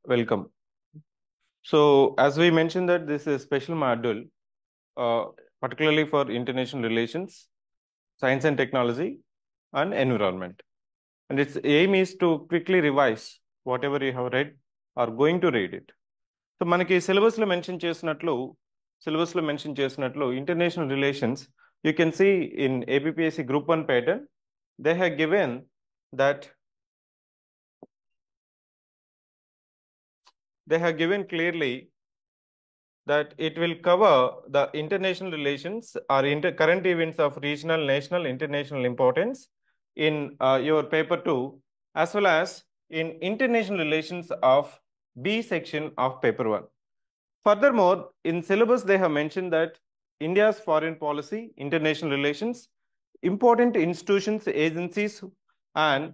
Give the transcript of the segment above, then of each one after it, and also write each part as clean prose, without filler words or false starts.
Welcome. So, as we mentioned that this is a special module, uh, particularly for international relations, science and technology, and environment. And its aim is to quickly revise whatever you have read or going to read it. So, మనకి syllabus లో mention చేసినట్లు international relations, you can see in APPSC Group 1 pattern, they have given that clearly that it will cover the international relations or current events of regional, national, international importance in your paper 2, as well as in international relations of B section of paper 1. Furthermore, in syllabus they have mentioned that India's foreign policy, international relations, important institutions, agencies, and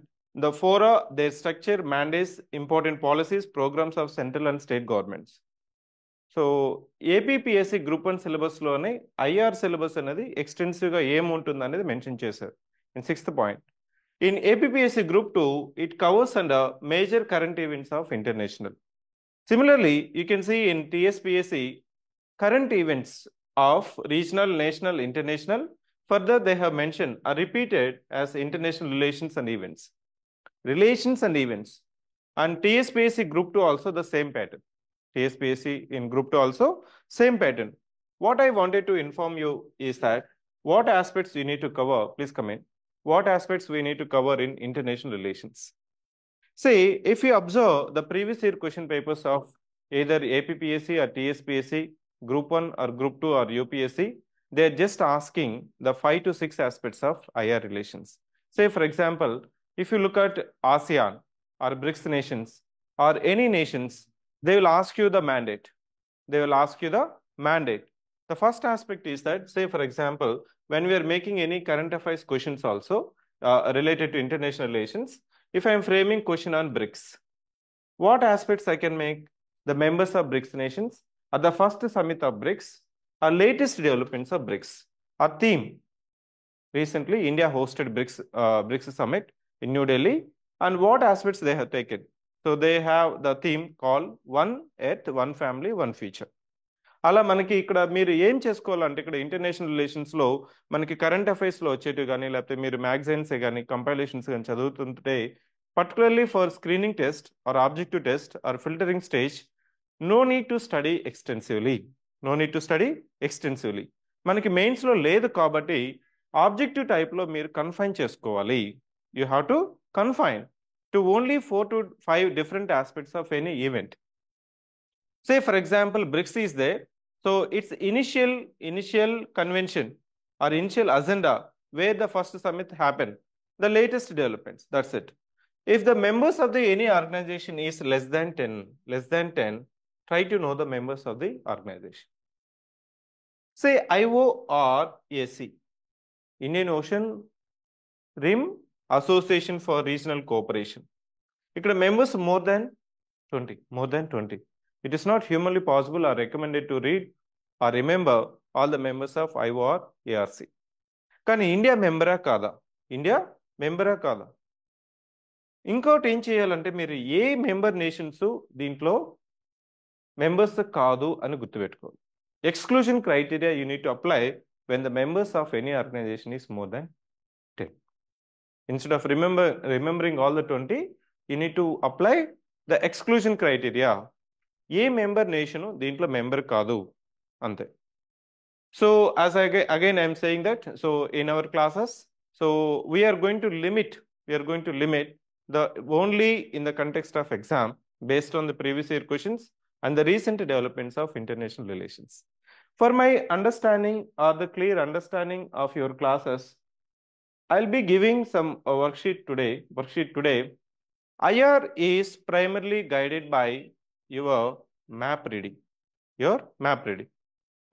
the fora, their structure, mandates, important policies, programs of central and state governments. So APPSC group 1 సిలబస్లోనే IR syllabus అనేది ఎక్స్టెన్సివ్గా ఏముంటుంది అనేది mention చేశారు in 6th point. In APPSC group 2 it covers under major current events of international. Similarly, you can see in TSPSC current events of regional, national, international. Further, they have mentioned are repeated as international relations and events. Relations and events. And TSPSC Group 2 also the same pattern. TSPSC in Group 2 also same pattern. What I wanted to inform you is that what aspects you need to cover, please come in. What aspects we need to cover in international relations? See, if you observe the previous year question papers of either APPSC or TSPSC, Group 1 or Group 2 or UPSC, they are just asking the 5 to 6 aspects of IR relations. Say, for example, if you look at ASEAN or BRICS nations or any nations, they will ask you the mandate. They will ask you the mandate. The first aspect is that, say, for example, when we are making any current affairs questions also related to international relations, if I am framing question on BRICS, what aspects I can make? The members of BRICS nations, at the first summit of BRICS, our latest developments of BRICS, our theme. Recently, India hosted BRICS summit in New Delhi, and what aspects they have taken. So they have the theme called One Earth, One Family, One Future. అలా మనకి ఇక్కడ మీరు ఏం చేసుకోవాలంటే ఇక్కడ international రిలేషన్స్లో మనకి current అఫైర్స్లో వచ్చేటివి కానీ లేకపోతే మీరు మ్యాగజైన్స్ కానీ కంపైలేషన్స్ కానీ చదువుతుంటే particularly for screening test or objective test or filtering stage no need to study extensively. మనకి మెయిన్స్లో లేదు కాబట్టి ఆబ్జెక్టివ్ టైప్లో మీరు కన్ఫైన్ చేసుకోవాలి. You have to confine to only 4 to 5 different aspects of any event. Say, for example, BRICS is there. So its initial convention or initial agenda where the first summit happened, the latest developments, that's it. If the members of the any organization is less than 10, try to know the members of the organization. Say IORAC, Indian Ocean Rim Association for Regional Cooperation. ఇక్కడ members more than 20. It is not humanly possible or recommended to read or remember all the members of IORAC. కానీ India మెంబరా కాదా? ఇంకోటి ఏం చేయాలంటే మీరు ఏ member nations దీంట్లో మెంబర్స్ కాదు అని గుర్తుపెట్టుకోవాలి. Exclusion criteria you need to apply when the members of any organisation is more than 10. Instead of remembering all the 20, you need to apply the exclusion criteria. A member nation దీంట్లో member కాదు అంతే. So as again I am saying that, so in our classes, so we are going to limit the only in the context of exam based on the previous year questions and the recent developments of international relations. For my understanding or the clear understanding of your classes, I'll be giving some worksheet today. IR is primarily guided by your map reading.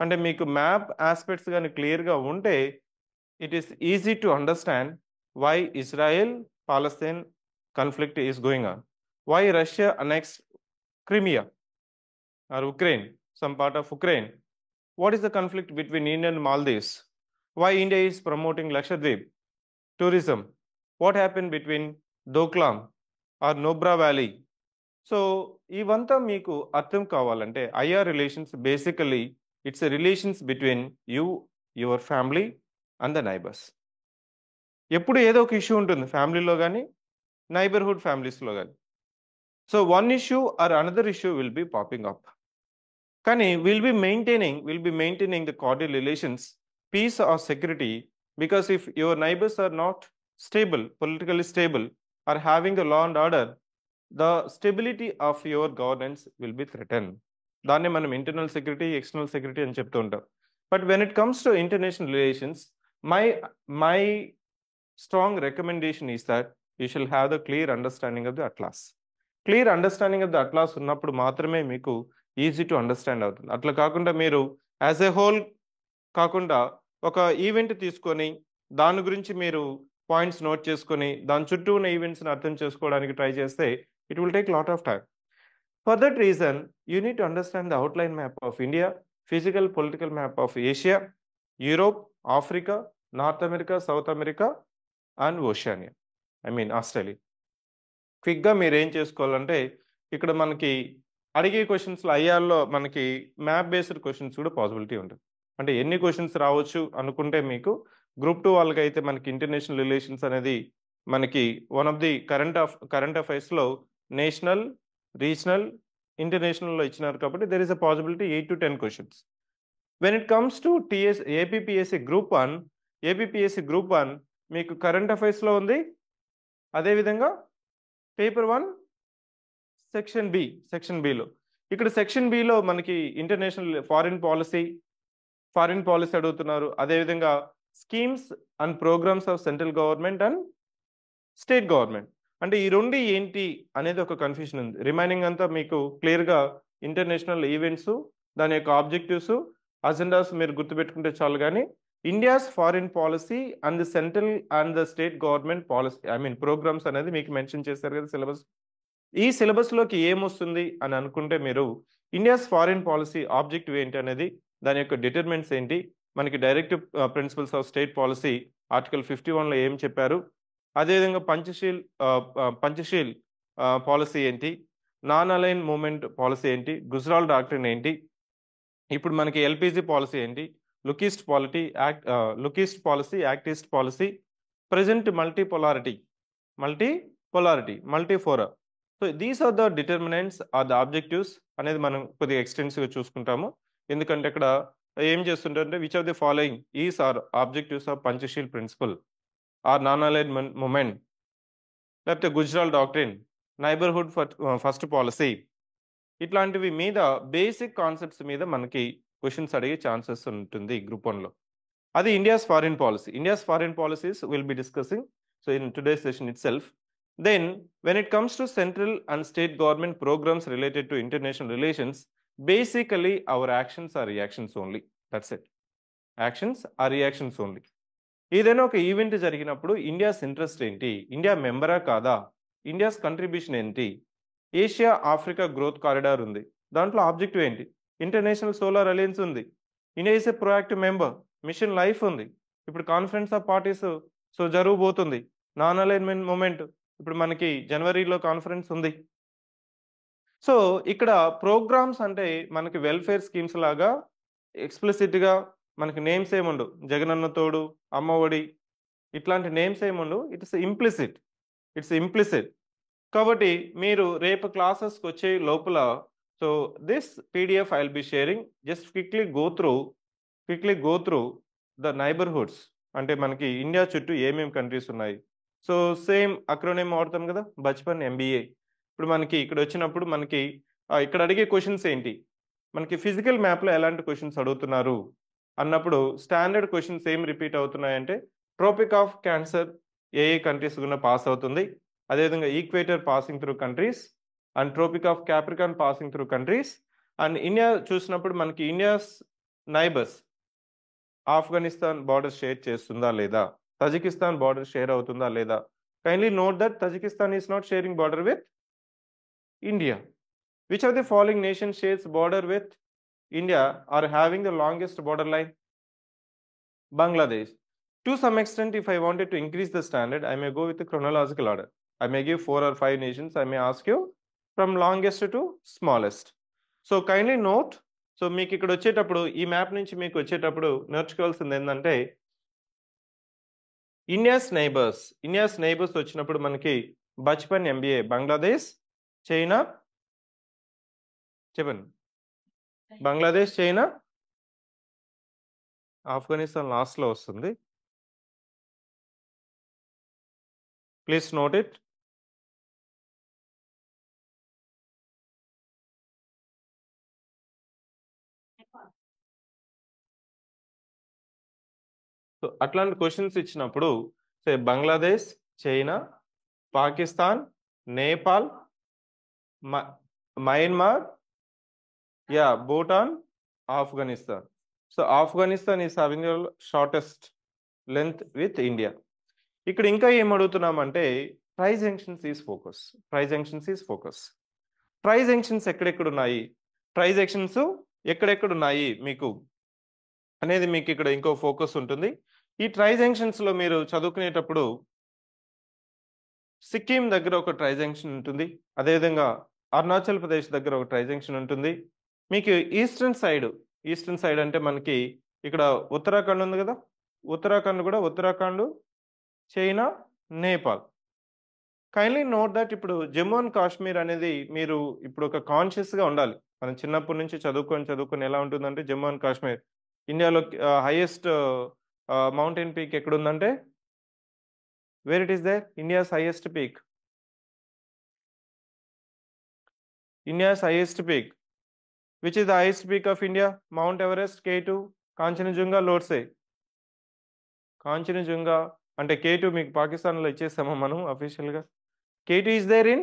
అంటే మీకు map aspects కానీ క్లియర్గా ఉంటే it is easy to understand why Israel-Palestine conflict is going on, why Russia annexed Crimea or Ukraine, some part of Ukraine, what is the conflict between India and Maldives, why India is promoting Lakshadweep tourism, what happened between Doklam or Nobra Valley, so ఇవంతా మీకు అర్థం కావాలంటే IR relations basically it's relations between you, your family and the neighbours. ఎప్పుడు ఏదో ఒక issue ఉంటుంది ఫ్యామిలీలో కానీ నైబర్హుడ్ ఫ్యామిలీస్లో కానీ. So one issue or another issue will be popping up. కానీ will be maintaining the cordial relations, peace or security, because if your neighbours are not stable, politically stable, or having the law and order, the stability of your governance will be threaten. దాన్ని మనం internal security, external security అని చెప్తూ ఉంటాం. But when it comes to international relations, my strong recommendation is that you shall have the clear understanding of the atlas. Clear understanding of the atlas ఉన్నప్పుడు మాత్రమే మీకు easy to understand అవుతుంది. అట్లా కాకుండా మీరు యాజ్ ఎ హోల్ కాకుండా ఒక event తీసుకొని దాని గురించి మీరు పాయింట్స్ నోట్ చేసుకొని దాని చుట్టూ ఉన్న ఈవెంట్స్ని అర్థం చేసుకోవడానికి ట్రై చేస్తే it will take lot of time. For that reason you need to understand the outline map of India, physical political map of Asia, Europe, Africa, north America, south America and Oceania, Australia. క్విక్గా మీరు ఏం చేసుకోవాలంటే ఇక్కడ మనకి అడిగే క్వశ్చన్స్లో ఐఆర్లో మనకి map based questions కూడా possibility ఉంటుంది. అంటే ఎన్ని క్వశ్చన్స్ రావచ్చు అనుకుంటే మీకు గ్రూప్ 2 వాళ్ళకి అయితే మనకి ఇంటర్నేషనల్ రిలేషన్స్ అనేది మనకి వన్ ఆఫ్ ది కరెంట్ అఫైర్స్లో నేషనల్, రీజనల్, ఇంటర్నేషనల్లో ఇచ్చినారు కాబట్టి there is a possibility 8 to 10 questions. When it comes to APPSC group 1 మీకు కరెంట్ అఫైర్స్లో ఉంది. అదేవిధంగా పేపర్ 1 సెక్షన్ బిలో ఇక్కడ సెక్షన్ బిలో మనకి ఇంటర్నేషనల్ ఫారిన్ పాలసీ అడుగుతున్నారు. అదేవిధంగా schemes and programmes of central government and state government. అంటే ఈ రెండు ఏంటి అనేది ఒక కన్ఫ్యూషన్ ఉంది. రిమైనింగ్ అంతా మీకు క్లియర్గా ఇంటర్నేషనల్ ఈవెంట్స్, దాని యొక్క ఆబ్జెక్టివ్స్, అజెండాస్ మీరు గుర్తుపెట్టుకుంటే చాలు. కానీ India's foreign policy and the central and the state government policy programmes అనేది మీకు మెన్షన్ చేశారు కదా సిలబస్. ఈ సిలబస్లోకి ఏమొస్తుంది అని అనుకుంటే మీరు ఇండియాస్ ఫారిన్ పాలసీ ఆబ్జెక్టివ్ ఏంటి అనేది, దాని యొక్క డిటర్మినెంట్స్ ఏంటి, మనకి directive principles of state policy article 51లో ఏం చెప్పారు, అదేవిధంగా పంచశీల్ పాలసీ ఏంటి, నాన్ అలైన్ మూమెంట్ పాలసీ ఏంటి, గుజరాల్ డాక్ట్రిన్ ఏంటి, ఇప్పుడు మనకి ఎల్పిజి పాలసీ ఏంటి, look east policy, act east policy, present multipolarity. So these are the determinants or the objectives అనేది మనం కొద్దిగా ఎక్స్టెన్సివ్గా చూసుకుంటాము. ఎందుకంటే ఇక్కడ ఏం చేస్తుంటారంటే which of the following is or objectives of Panchsheel principle or non align movement, లేకపోతే Gujral doctrine, neighbourhood first policy, ఇట్లాంటివి మీద బేసిక్ కాన్సెప్ట్స్ మీద మనకి క్వశ్చన్స్ అడిగే ఛాన్సెస్ ఉంటుంది గ్రూప్ 1లో. అది India's foreign policies will be discussing so in today's session it self. Then when it comes to central and state government programs related to international relations, basically our actions are reactions only. That's it. Actions are reactions only. ఏదైనా ఒక event జరిగినప్పుడు India's interest ఏంటి, India మెంబరా కాదా, India's contribution ఏంటి, Asia Africa growth corridor ఉంది, దాంట్లో objective ఏంటి, ఇంటర్నేషనల్ సోలార్ అలయన్స్ ఉంది, India is a proactive member, mission life ఉంది, ఇప్పుడు కాన్ఫరెన్స్ ఆఫ్ పార్టీస్ సో జరగబోతుంది, నాన్ అలైన్మెంట్ మూమెంట్ ఇప్పుడు మనకి జనవరిలో కాన్ఫరెన్స్ ఉంది. సో ఇక్కడ ప్రోగ్రామ్స్ అంటే మనకి వెల్ఫేర్ స్కీమ్స్ లాగా ఎక్స్ప్లిసిట్గా మనకి నేమ్స్ ఏముండవు, జగనన్న తోడు, అమ్మఒడి ఇట్లాంటి నేమ్స్ ఏముండవు. It's implicit. కాబట్టి మీరు రేపు క్లాసెస్కి వచ్చే లోపల so this PDF I will be sharing, just quickly go through the neighbourhoods. అంటే మనకి ఇండియా చుట్టూ ఏమేమి కంట్రీస్ ఉన్నాయి. సో సేమ్ అక్రోనేమ్ వాడతాం కదా, బచ్పన్ MBA. ఇప్పుడు మనకి ఇక్కడ వచ్చినప్పుడు మనకి ఇక్కడ అడిగే క్వశ్చన్స్ ఏంటి, మనకి ఫిజికల్ మ్యాప్లో ఎలాంటి క్వశ్చన్స్ అడుగుతున్నారు అన్నప్పుడు స్టాండర్డ్ క్వశ్చన్స్ ఏం రిపీట్ అవుతున్నాయంటే ట్రోపిక్ ఆఫ్ క్యాన్సర్ ఏ కంట్రీస్ గున్న పాస్ అవుతుంది, అదేవిధంగా equator passing through countries and Tropic of Capricorn passing through countries. And India చూసినప్పుడు మనకి India's neighbours Afghanistan border share చేస్తుందా లేదా, తజికిస్తాన్ బార్డర్ షేర్ అవుతుందా లేదా. Kindly note that Tajikistan is not sharing border with India. Which of the following nation shares border with India are having the longest border line? Bangladesh. To some extent, if I wanted to increase the standard, I may go with the chronological order. I may give 4 or 5 nations. I may ask you from longest to smallest. So kindly note, so మీకు ఇక్కడ వచ్చేటప్పుడు ఈ map నుంచి మీకు వచ్చేటప్పుడు నేర్చుకోవాల్సింది ఏంటంటే India's neighbours వచ్చినప్పుడు మనకి బచ్పన్ ఎంబీఏ బంగ్లాదేశ్, చైనా, చెప్పండి, బంగ్లాదేశ్, చైనా, ఆఫ్ఘనిస్తాన్ లాస్ట్లో వస్తుంది. Please note it. సో అట్లాంటి క్వశ్చన్స్ ఇచ్చినప్పుడు say Bangladesh, China, Pakistan, Nepal, Myanmar, Bhutan, Afghanistan. So Afghanistan is having shortest length with India. ఇక్కడ ఇంకా ఏం అడుగుతున్నామంటే trijunctions is focus. Trijunctions ఎక్కడెక్కడున్నాయి మీకు అనేది మీకు ఇక్కడ ఇంకో ఫోకస్ ఉంటుంది. ఈ ట్రై జంక్షన్స్ లో మీరు చదువుకునేటప్పుడు సిక్కిం దగ్గర ఒక ట్రై జంక్షన్ ఉంటుంది, అదేవిధంగా అరుణాచల్ ప్రదేశ్ దగ్గర ఒక ట్రై జంక్షన్ ఉంటుంది. మీకు ఈస్టర్న్ సైడ్ అంటే మనకి ఇక్కడ ఉత్తరాఖండ్ ఉంది కదా, Uttarakhand, China, Nepal. Kindly note that ఇప్పుడు జమ్మూ అండ్ కాశ్మీర్ అనేది మీరు ఇప్పుడు ఒక కాన్షియస్గా ఉండాలి. మనం చిన్నప్పటి నుంచి చదువుకొని ఎలా ఉంటుందంటే జమ్మూ అండ్ కాశ్మీర్ ఇండియాలో హైయెస్ట్ మౌంటైన్ పీక్ ఎక్కడుందంటే where it is there? India's highest peak which is the highest peak of India? Mount Everest, K2, Kanchenjunga, Lhotse. Kanchenjunga అంటే K2 మీకు పాకిస్తాన్లో ఇచ్చేస్తామా మనం అఫీషియల్గా. K2 is there in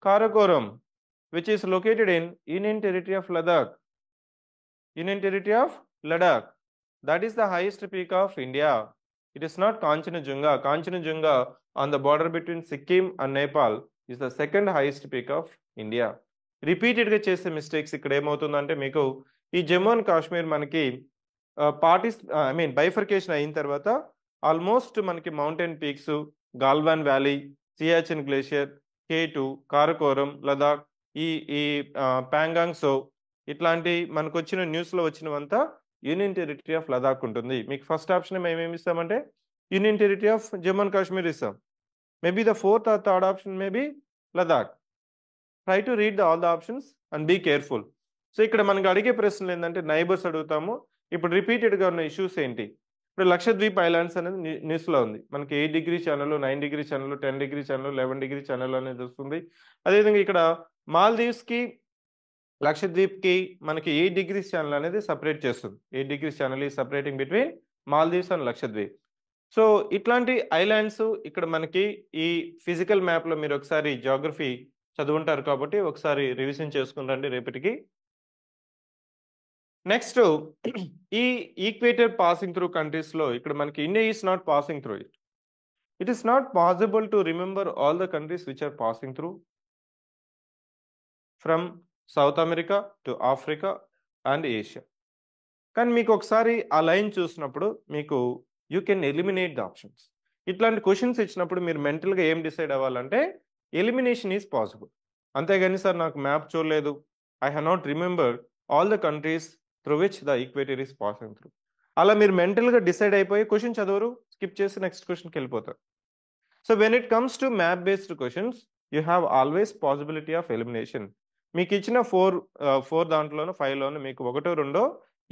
Karakoram, which is located in Union Territory of Ladakh. That is the highest peak of India. It is not Kanchenjunga. Kanchenjunga on the border between Sikkim and Nepal is the second highest peak of India. రిపీటెడ్గా చేసే mistakes ఇక్కడ ఏమవుతుందంటే మీకు ఈ Jammu and Kashmir మనకి bifurcation అయిన తర్వాత almost మనకి mountain peaks, Galwan valley, Siachen glacier, K2, Karakoram, Ladakh, ఈ ప్యాంగాంగ్ సో ఇట్లాంటి మనకు వచ్చిన న్యూస్లో వచ్చినవంతా యూనియన్ టెరిటరీ ఆఫ్ లదాఖ్ ఉంటుంది. మీకు ఫస్ట్ ఆప్షన్ మేమేమి ఇస్తామంటే union territory of Jammu and Kashmir ఇస్తాం. Maybe the fourth or third option maybe Ladakh. Try to read all the options and be careful. So ఇక్కడ మనకి అడిగే ప్రశ్నలు ఏంటంటే నైబర్స్ అడుగుతాము. ఇప్పుడు రిపీటెడ్గా ఉన్న ఇష్యూస్ ఏంటి? ఇప్పుడు లక్షద్వీప్ ఐలాండ్స్ అనేది న్యూస్లో ఉంది. మనకి 8 degree channel, 9 degree channel, 10 degree channel, 11 degree channel అనేది వస్తుంది. అదేవిధంగా ఇక్కడ మాల్దీవ్స్కి, లక్షద్వీప్కి మనకి 8 డిగ్రీస్ ఛానల్ అనేది సపరేట్ చేస్తుంది. 8 డిగ్రీస్ ఛానల్ ఈ separating between Maldives and Lakshadweep. So ఇట్లాంటి ఐలాండ్స్ ఇక్కడ మనకి ఈ ఫిజికల్ మ్యాప్లో మీరు ఒకసారి జాగ్రఫీ చదువుంటారు కాబట్టి ఒకసారి రివిజన్ చేసుకుంటాండి రేపటికి. నెక్స్ట్ ఈ ఈక్వేటర్ పాసింగ్ త్రూ కంట్రీస్లో ఇక్కడ మనకి India is not passing through it. It is not possible to remember all the countries which are passing through from South America to Africa and Asia. కానీ మీకు ఒకసారి ఆ line చూసినప్పుడు మీకు you can eliminate the options. ఇట్లాంటి questions ఇచ్చినప్పుడు మీరు మెంటల్గా ఏం డిసైడ్ అవ్వాలంటే ఎలిమినేషన్ ఈజ్ పాసిబుల్. అంతేగాని సార్ నాకు మ్యాప్ చూడలేదు, I have not remembered all the countries through which the equator is passing through, అలా మీరు మెంటల్గా డిసైడ్ అయిపోయి క్వశ్చన్ చదవరు, స్కిప్ చేసి నెక్స్ట్ క్వశ్చన్కి వెళ్ళిపోతారు. So when it comes to map based questions you have always possibility of elimination. మీకు ఇచ్చిన 4 దాంట్లోనూ 5లోనూ మీకు 1 or 2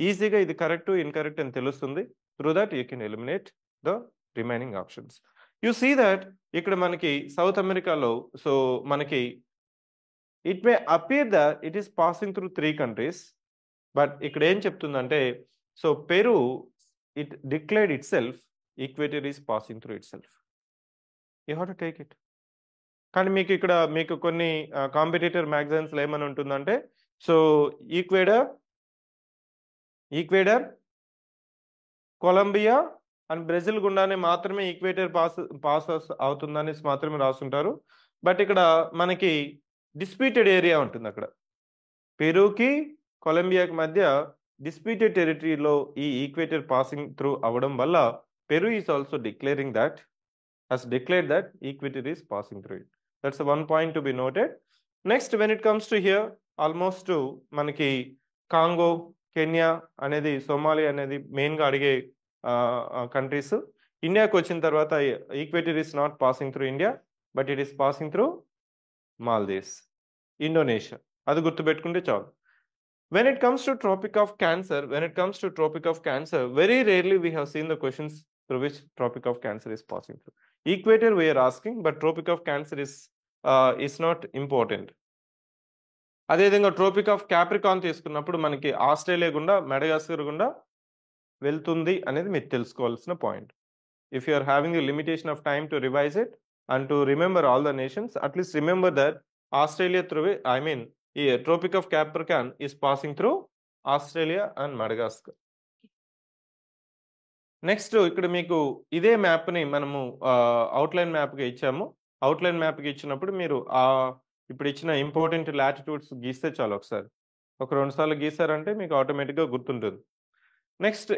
ఈజీగా ఇది కరెక్ట్ ఇన్కరెక్ట్ అని తెలుస్తుంది. Through that you can eliminate the remaining options. You see that ఇక్కడ మనకి సౌత్ అమెరికాలో సో మనకి it may appear that it is passing through 3 countries, but ఇక్కడ ఏం చెప్తుందంటే so Peru it declared itself equator is passing through itself. You have to take it. కానీ మీకు ఇక్కడ మీకు కొన్ని కాంపిటేటర్ మ్యాగజైన్స్లో ఏమని ఉంటుందంటే so Ecuador, Colombia and Brazil గుండానే మాత్రమే ఈక్వేటర్ పాస్ అవుతుందని మాత్రమే రాస్తుంటారు. బట్ ఇక్కడ మనకి డిస్ప్యూటెడ్ ఏరియా ఉంటుంది. అక్కడ పెరూకి కొలంబియాకి మధ్య డిస్ప్యూటెడ్ టెరిటరీలో ఈ ఈక్వేటర్ పాసింగ్ త్రూ అవ్వడం వల్ల Peru is also declaring that has declared that equator is passing through it. That's one point to be noted. Next, when it comes to here, almost to మనకి Congo, Kenya అనేది, Somalia అనేది మెయిన్గా అడిగే countries. ఇండియాకి వచ్చిన తర్వాత equator is not passing through India, but it is passing through Maldives, Indonesia. అది గుర్తుపెట్టుకుంటే చాలు. When it comes to Tropic of Cancer, very rarely we have seen the questions through which Tropic of Cancer is passing through. Equator we are asking, but Tropic of Cancer is not important. అదేవిధంగా tropic of Capricorn తీసుకున్నప్పుడు మనకి Australia గుండా, Madagascar గుండా వెళ్తుంది అనేది మీరు తెలుసుకోవాల్సిన point. If you are having a limitation of time to revise it and to remember all the nations, at least remember that Australia Tropic of Capricorn is passing through Australia and Madagascar. Next ఇక్కడ మీకు ఇదే మ్యాప్ని మనము outline మ్యాప్గా ఇచ్చాము. Outline మ్యాప్కి ఇచ్చినప్పుడు మీరు ఇప్పుడు ఇచ్చిన important latitudes గీస్తే చాలు. ఒకసారి 2 సార్లు గీసారంటే మీకు ఆటోమేటిక్గా గుర్తుంటుంది. నెక్స్ట్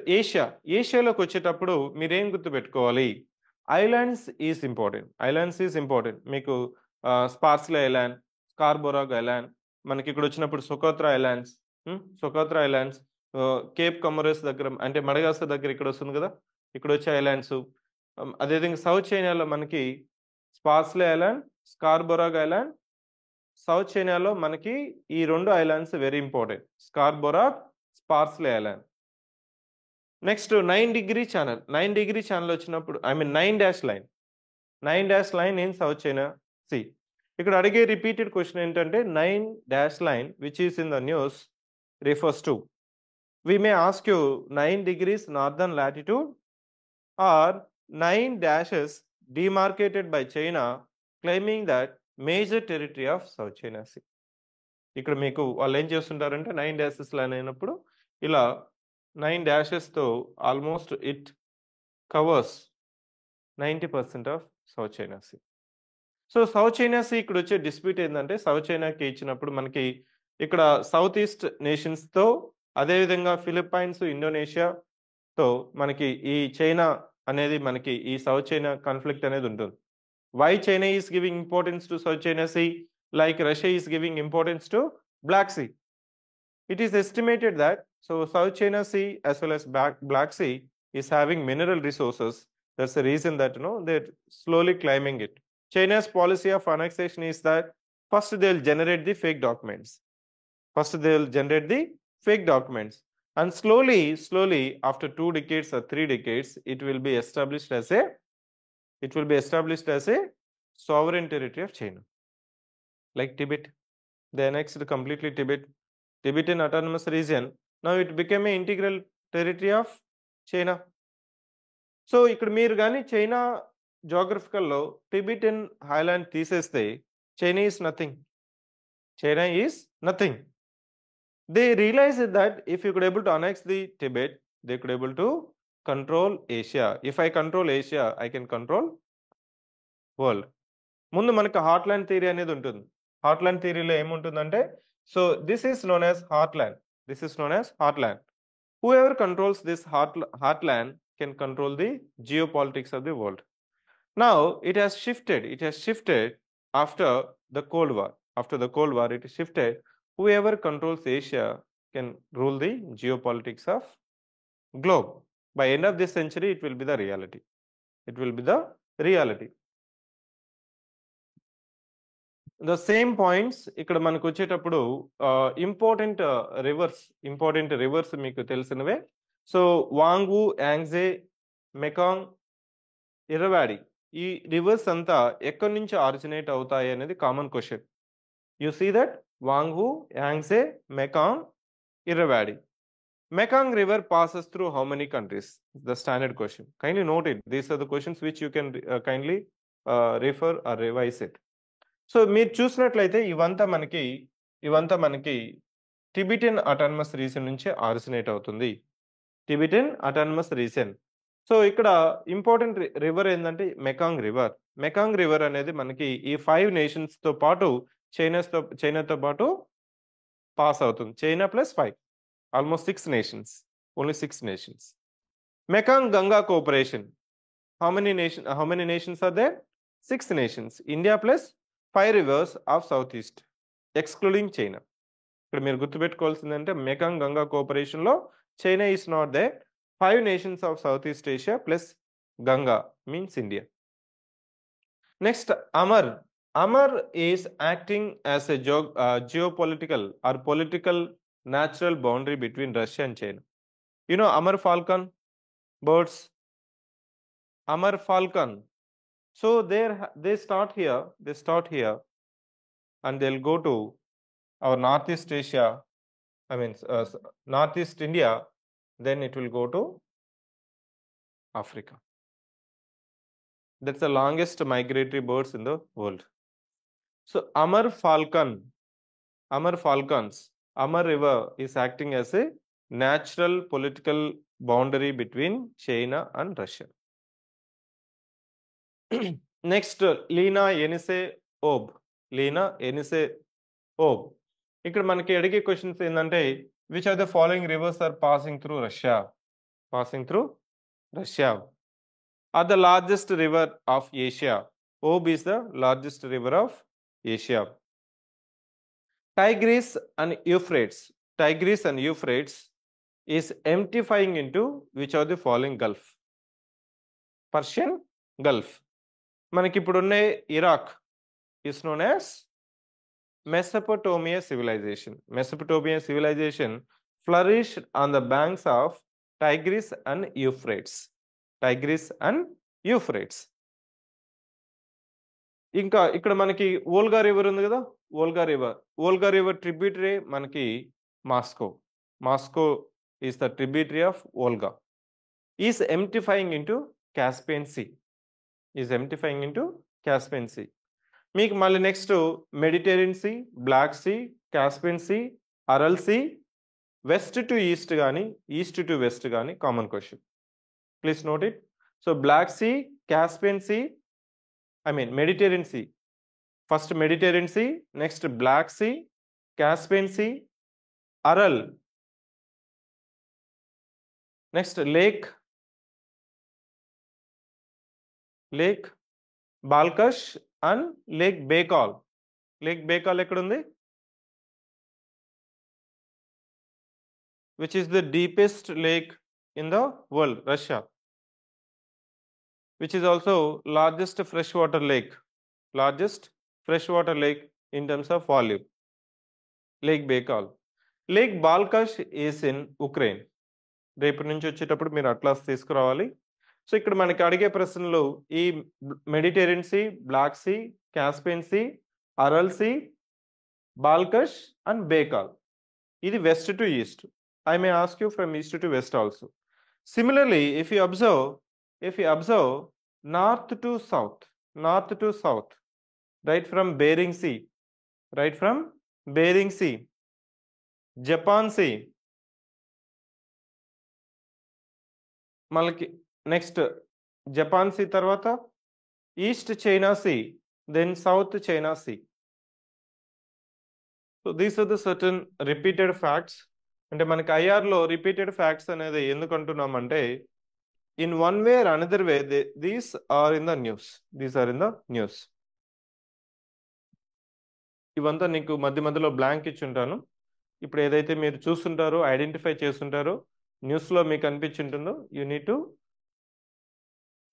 ఏషియాలోకి వచ్చేటప్పుడు మీరేం గుర్తుపెట్టుకోవాలి? Islands is important. మీకు స్పార్స్లే ఐలాండ్, స్కార్బోరాగ్ ఐలాండ్, మనకి ఇక్కడ వచ్చినప్పుడు సొకోత్రా ఐలాండ్స్, కేప్ కమోరస్ దగ్గర అంటే మడగాస్కర్ దగ్గర ఇక్కడ వస్తుంది కదా, ఇక్కడ వచ్చే ఐలాండ్స్. అదేవిధంగా సౌత్ చైనాలో మనకి Spratly island, Scarborough island. South చైనాలో మనకి ఈ 2 islands very important, Scarborough, Spratly island. Next 9° channel. 9° channel వచ్చినప్పుడు 9 line in South China Sea. ఇక్కడ అడిగే రిపీటెడ్ క్వశ్చన్ ఏంటంటే 9 line which is in the news refers to. We may ask you 9 degrees northern latitude or 9 dashes demarcated by China claiming that major territory of South China Sea. ఇక్కడ మీకు వాళ్ళు ఏం చేస్తుంటారంటే 9 dashes line అయినప్పుడు ఇలా 9 dashes-తో almost it covers 90% of South China Sea. So South China Sea ఇక్కడ వచ్చే dispute ఏంటంటే, సౌత్ చైనాకి ఇచ్చినప్పుడు మనకి ఇక్కడ సౌత్ ఈస్ట్ నేషన్స్తో, అదేవిధంగా ఫిలిప్పైన్స్, ఇండోనేషియాతో మనకి ఈ చైనా అనేది, మనకి ఈ సౌత్ చైనా కాన్ఫ్లిక్ట్ అనేది ఉంటుంది. Why China is giving importance to South China Sea like Russia is giving importance to Black Sea? It is estimated that South China Sea as well as Black Sea is having mineral resources. That's the reason that they're slowly climbing it. China's policy of annexation is that first they'll generate the fake documents. And slowly after 2 decades or 3 decades, it will be established as a sovereign territory of China. Like Tibet, they annexed completely Tibetan autonomous region. Now it became an integral territory of China. So ఇక్కడ మీరు కానీ China జోగ్రఫికల్లో Tibetan Highland తీసేస్తే China is nothing. They realized that if you could able to annex the Tibet, they could able to control Asia. If I control Asia, I can control world. ముందు మనకి హార్ట్లాండ్ theory అనేది ఉంటుంది. హార్ట్లాండ్ థియరీలో ఏముంటుందంటే, so this is known as heartland. Whoever controls this heartland can control the geopolitics of the world. Now it has shifted after the Cold War. It is shifted. Whoever controls Asia can rule the geopolitics of globe. By end of this century, it will be the reality. The same points ఇక్కడ మనకు వచ్చేటప్పుడు important rivers మీకు తెలిసినవే. So Wang, Yangtze, Mekong, ఇరవాడి, ఈ reverse అంతా ఎక్కడి నుంచి originate అవుతాయి అనేది common question. You see that Huang, Yangtze, Mekong, Irrawaddy. Mekong River passes through how many countries? The standard question. Kindly note it. These are the questions which you can kindly refer or revise it. So మీరు చూసినట్లయితే ఇవంతా మనకి Tibetan autonomous reason నుంచి originate అవుతుంది. So ఇక్కడ important river ఏంటంటే Mekong river అనేది మనకి ఈ 5 నేషన్స్తో పాటు చైనాతో పాటు పాస్ అవుతుంది. China plus 5, almost 6 nations, only 6 nations. Mekong Ganga cooperation, how many nations are there? 6 nations. India plus 5 rivers of Southeast, excluding China. ఇక్కడ మీరు గుర్తుపెట్టుకోవాల్సిందంటే మెకాంగ్ గంగా కోఆపరేషన్లో China is not there. 5 nations of Southeast Asia plus Ganga means India. Next, Amar. Amar is acting as a geopolitical or political natural boundary between Russia and China. You know Amar falcon birds? Amar falcon. So they start here and they'll go to our Northeast Asia, Northeast India, then it will go to Africa. That's the longest migratory birds in the world. So Amar falcons, Amar River is acting as a natural political boundary between China and Russia. Next, Lena Yenisei Ob. ఇక్కడ మనకి అడిగే questions ఏంటంటే which are the following rivers are passing through Russia are the largest river of Asia. Ob is the largest river of Asia. Tigris and Euphrates is emptying into which are the following Gulf? Persian Gulf. మనకి ఇప్పుడు ఉన్న Iraq is known as Mesopotamia civilization flourished on the banks of Tigris and Euphrates. ఇంకా ఇక్కడ మనకి Volga river ఉంది కదా, Volga river tributary మనకి Moscow is the tributary of Volga, is emptying into Caspian Sea. మీకు మళ్ళీ next Mediterranean Sea, Black Sea, Caspian Sea, Aral Sea, west to east కానీ east to west కానీ common question. Please note it. So Black Sea, Caspian Sea, Mediterranean Sea. First Mediterranean Sea, next Black Sea, Caspian Sea, Aral. Next Lake Balkhash and Lake Baikal. Lake Baikal ekkundi? Which is the deepest lake in the world, Russia. Which is also largest freshwater lake in terms of volume. Lake Baikal. Lake Balkhash is in Ukraine. రేపు నుంచి వచ్చేటప్పుడు మీరు atlas తీసుకురావాలి. So ఇక్కడ మనకి అడిగే ప్రశ్నలు ఈ Mediterranean Sea, Black Sea, Caspian Sea, Aral Sea, Balkhash and Baikal. ఇది west to east. I may ask you from east to west also. Similarly, if you observe north to south, right from Bering Sea, Japan Sea, malaki next Japan Sea tarvata East China Sea, then South China Sea. So these are the certain repeated facts. అంటే మనకి ఐఆర్లో repeated facts అనేది ఎందుకు అంటున్నామంటే in one way or another way these are in the news. ఇవంతా నీకు మధ్యలో blank ఇచ్చుంటాను. ఇప్పుడు ఏదైతే మీరు చూస్తుంటారో ఐడెంటిఫై చేస్తుంటారో న్యూస్లో మీకు అనిపించుంటుందో you need to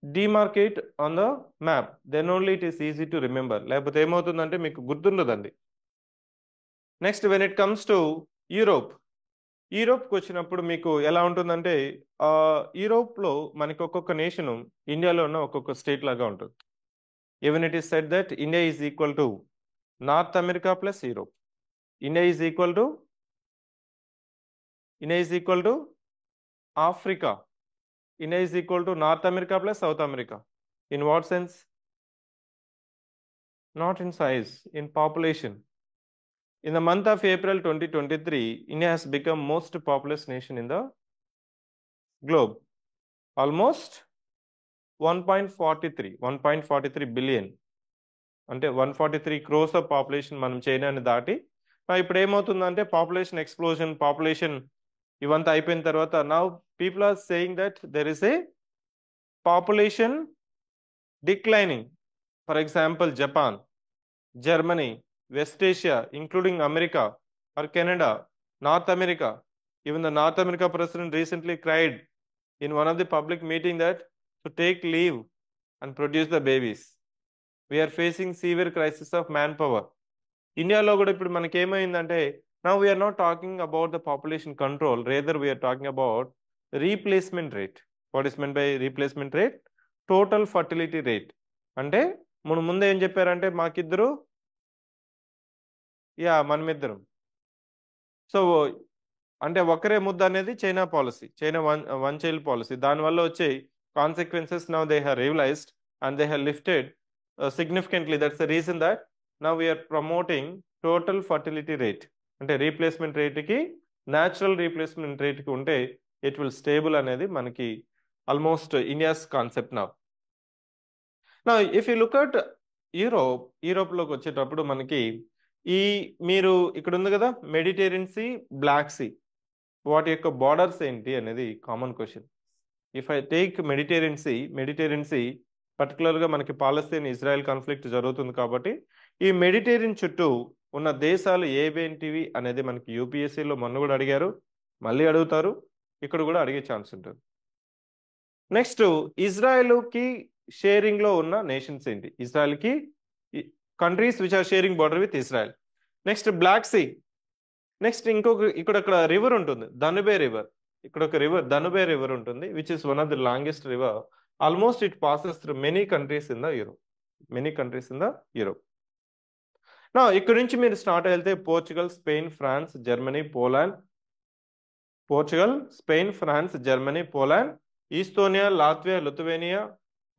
demarcate on the map, then only it is easy to remember. లేకపోతే ఏమవుతుందంటే మీకు గుర్తుండదండి. Next when it comes to యూరోప్కి వచ్చినప్పుడు మీకు ఎలా ఉంటుందంటే యూరోప్లో మనకి ఒక్కొక్క నేషను ఇండియాలో ఉన్న ఒక్కొక్క స్టేట్ లాగా ఉంటుంది. Even it is said that India is equal to north America plus Europe. India is equal to Africa. India is equal to north America plus south America. In what sense? Not in size, in population. In the month of April 2023, India has become most populous nation in the globe. Almost 1.43 billion. అంటే 143 crores of population మనం చైనాని దాటి ఇప్పుడు ఏమవుతుందంటే population explosion, population ఇవంతా అయిపోయిన తర్వాత now people are saying that there is a population declining. For example, Japan. Germany, West Asia, including America or Canada, North America. Even the North America president recently cried in one of the public meeting that to take leave and produce the babies. We are facing severe crisis of manpower. ఇండియాలో కూడా ఇప్పుడు మనకి ఏమైందంటే now we are not talking about the population control, rather we are talking about replacement rate. What is meant by replacement rate? Total fertility rate. అంటే మనం ముందే ఏం చెప్పారంటే మాకిద్దరు మనమిద్దరం. సో అంటే ఒకరే ముద్ద అనేది China policy, China one child policy. దానివల్ల వచ్చే consequences now they have realised and they have lifted significantly. That's the reason that now we are promoting total fertility rate. అంటే రీప్లేస్మెంట్ రేట్కి న్యాచురల్ రీప్లేస్మెంట్ రేట్కి ఉంటే ఇట్ విల్ స్టేబుల్ అనేది మనకి almost India's concept నా. If you look at యూరోప్లోకి వచ్చేటప్పుడు మనకి మీరు ఇక్కడ ఉంది కదా మెడిటేరియన్ సీ, బ్లాక్ సీ, వాటి యొక్క బార్డర్స్ ఏంటి అనేది common question. If I take Mediterranean Sea పర్టికులర్గా మనకి పాలస్తీన్ ఇజ్రాయెల్ కాన్ఫ్లిక్ట్ జరుగుతుంది కాబట్టి ఈ మెడిటేరియన్ చుట్టూ ఉన్న దేశాలు ఏవేంటివి అనేది మనకి యూపీఎస్సీలో మొన్న కూడా అడిగారు, మళ్ళీ అడుగుతారు, ఇక్కడ కూడా అడిగే ఛాన్స్ ఉంటుంది. నెక్స్ట్ ఇజ్రాయెల్కి షేరింగ్లో ఉన్న నేషన్స్ ఏంటి? ఇజ్రాయెల్కి countries which are sharing border with Israel. Next Black Sea. Next ఇక్కడ రివర్ ఉంటుంది, ధనుబే రివర్. ఇక్కడ ఒక రివర్ ధనుబే రివర్ ఉంటుంది, which is one of the longest river. Almost it passes through many countries in the Europe. Now, ఇక్కడ నుంచి మీరు start అయితే Portugal, Spain, France, Germany, Poland, Estonia, Latvia, Lithuania,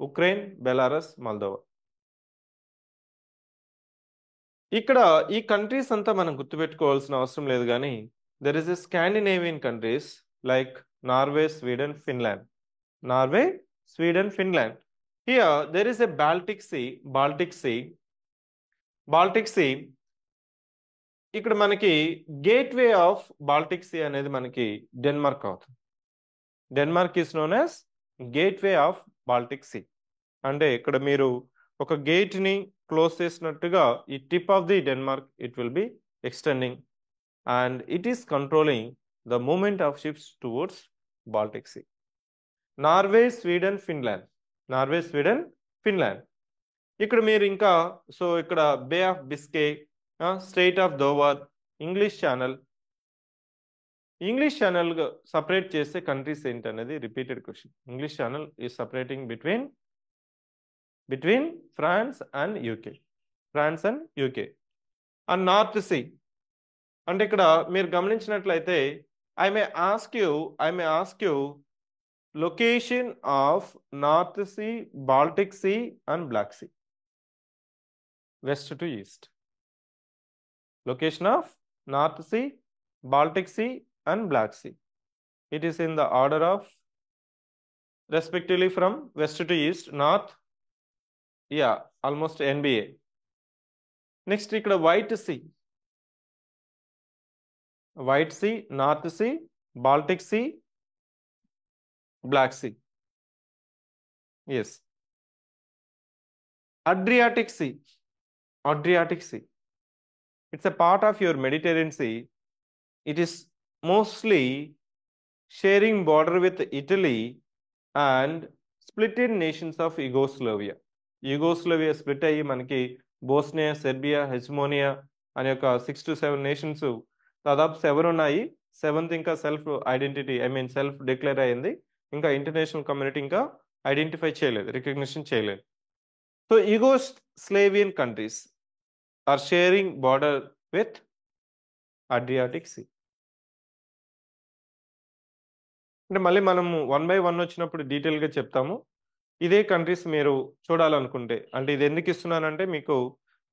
Ukraine, Belarus, Moldova. ఇక్కడ ఈ countries అంతా మనం గుర్తుపెట్టుకోవాల్సిన అవసరం లేదు, కానీ there is a Scandinavian countries like Norway, Sweden, Finland. Here there is a Baltic Sea. ఇక్కడ మనకి గేట్వే ఆఫ్ బాల్టిక్ సీ అనేది మనకి డెన్మార్క్ అవుతుంది. Denmark is known as gateway of Baltic Sea. అంటే ఇక్కడ మీరు ఒక గేట్ ని క్లోజ్ చేసినట్టుగా ఈ tip of the Denmark it will be extending and it is controlling the movement of ships towards Baltic Sea. Norway, Sweden, Finland. ఇక్కడ మీరు ఇంకా ఇక్కడ Bay of Biscay, Strait of Dover, English Channel separate చేసే countries ఏంటి అనేది repeated question. English Channel is separating between France and UK. And north see అంటే ఇక్కడ మీరు గమనించినట్లయితే I may ask you location of North Sea, Baltic Sea and Black Sea, west to east. Location of North Sea, Baltic Sea and Black Sea. It is in the order of respectively from west to east, north, almost NBA. Next ikkada White Sea, North Sea, Baltic Sea, Black Sea. Yes. Adriatic Sea. It's a part of your Mediterranean Sea. It is mostly sharing border with Italy and splitted nations of Yugoslavia. Split అయ్యి మనకి Bosnia, Serbia, హెజ్మోనియా అనే ఒక 6 to 7 nations, దాదాపు 7 ఉన్నాయి. 7th ఇంకా self declare అయింది. ఇంకా international community ఇంకా ఐడెంటిఫై చేయలేదు, రికగ్నిషన్ చేయలేదు. So Yugoslavian countries are sharing border with Adriatic Sea. అంటే మళ్ళీ మనము 1 by 1 వచ్చినప్పుడు డీటెయిల్గా చెప్తాము. ఇదే కంట్రీస్ మీరు చూడాలనుకుంటే, అంటే ఇది ఎందుకు ఇస్తున్నానంటే మీకు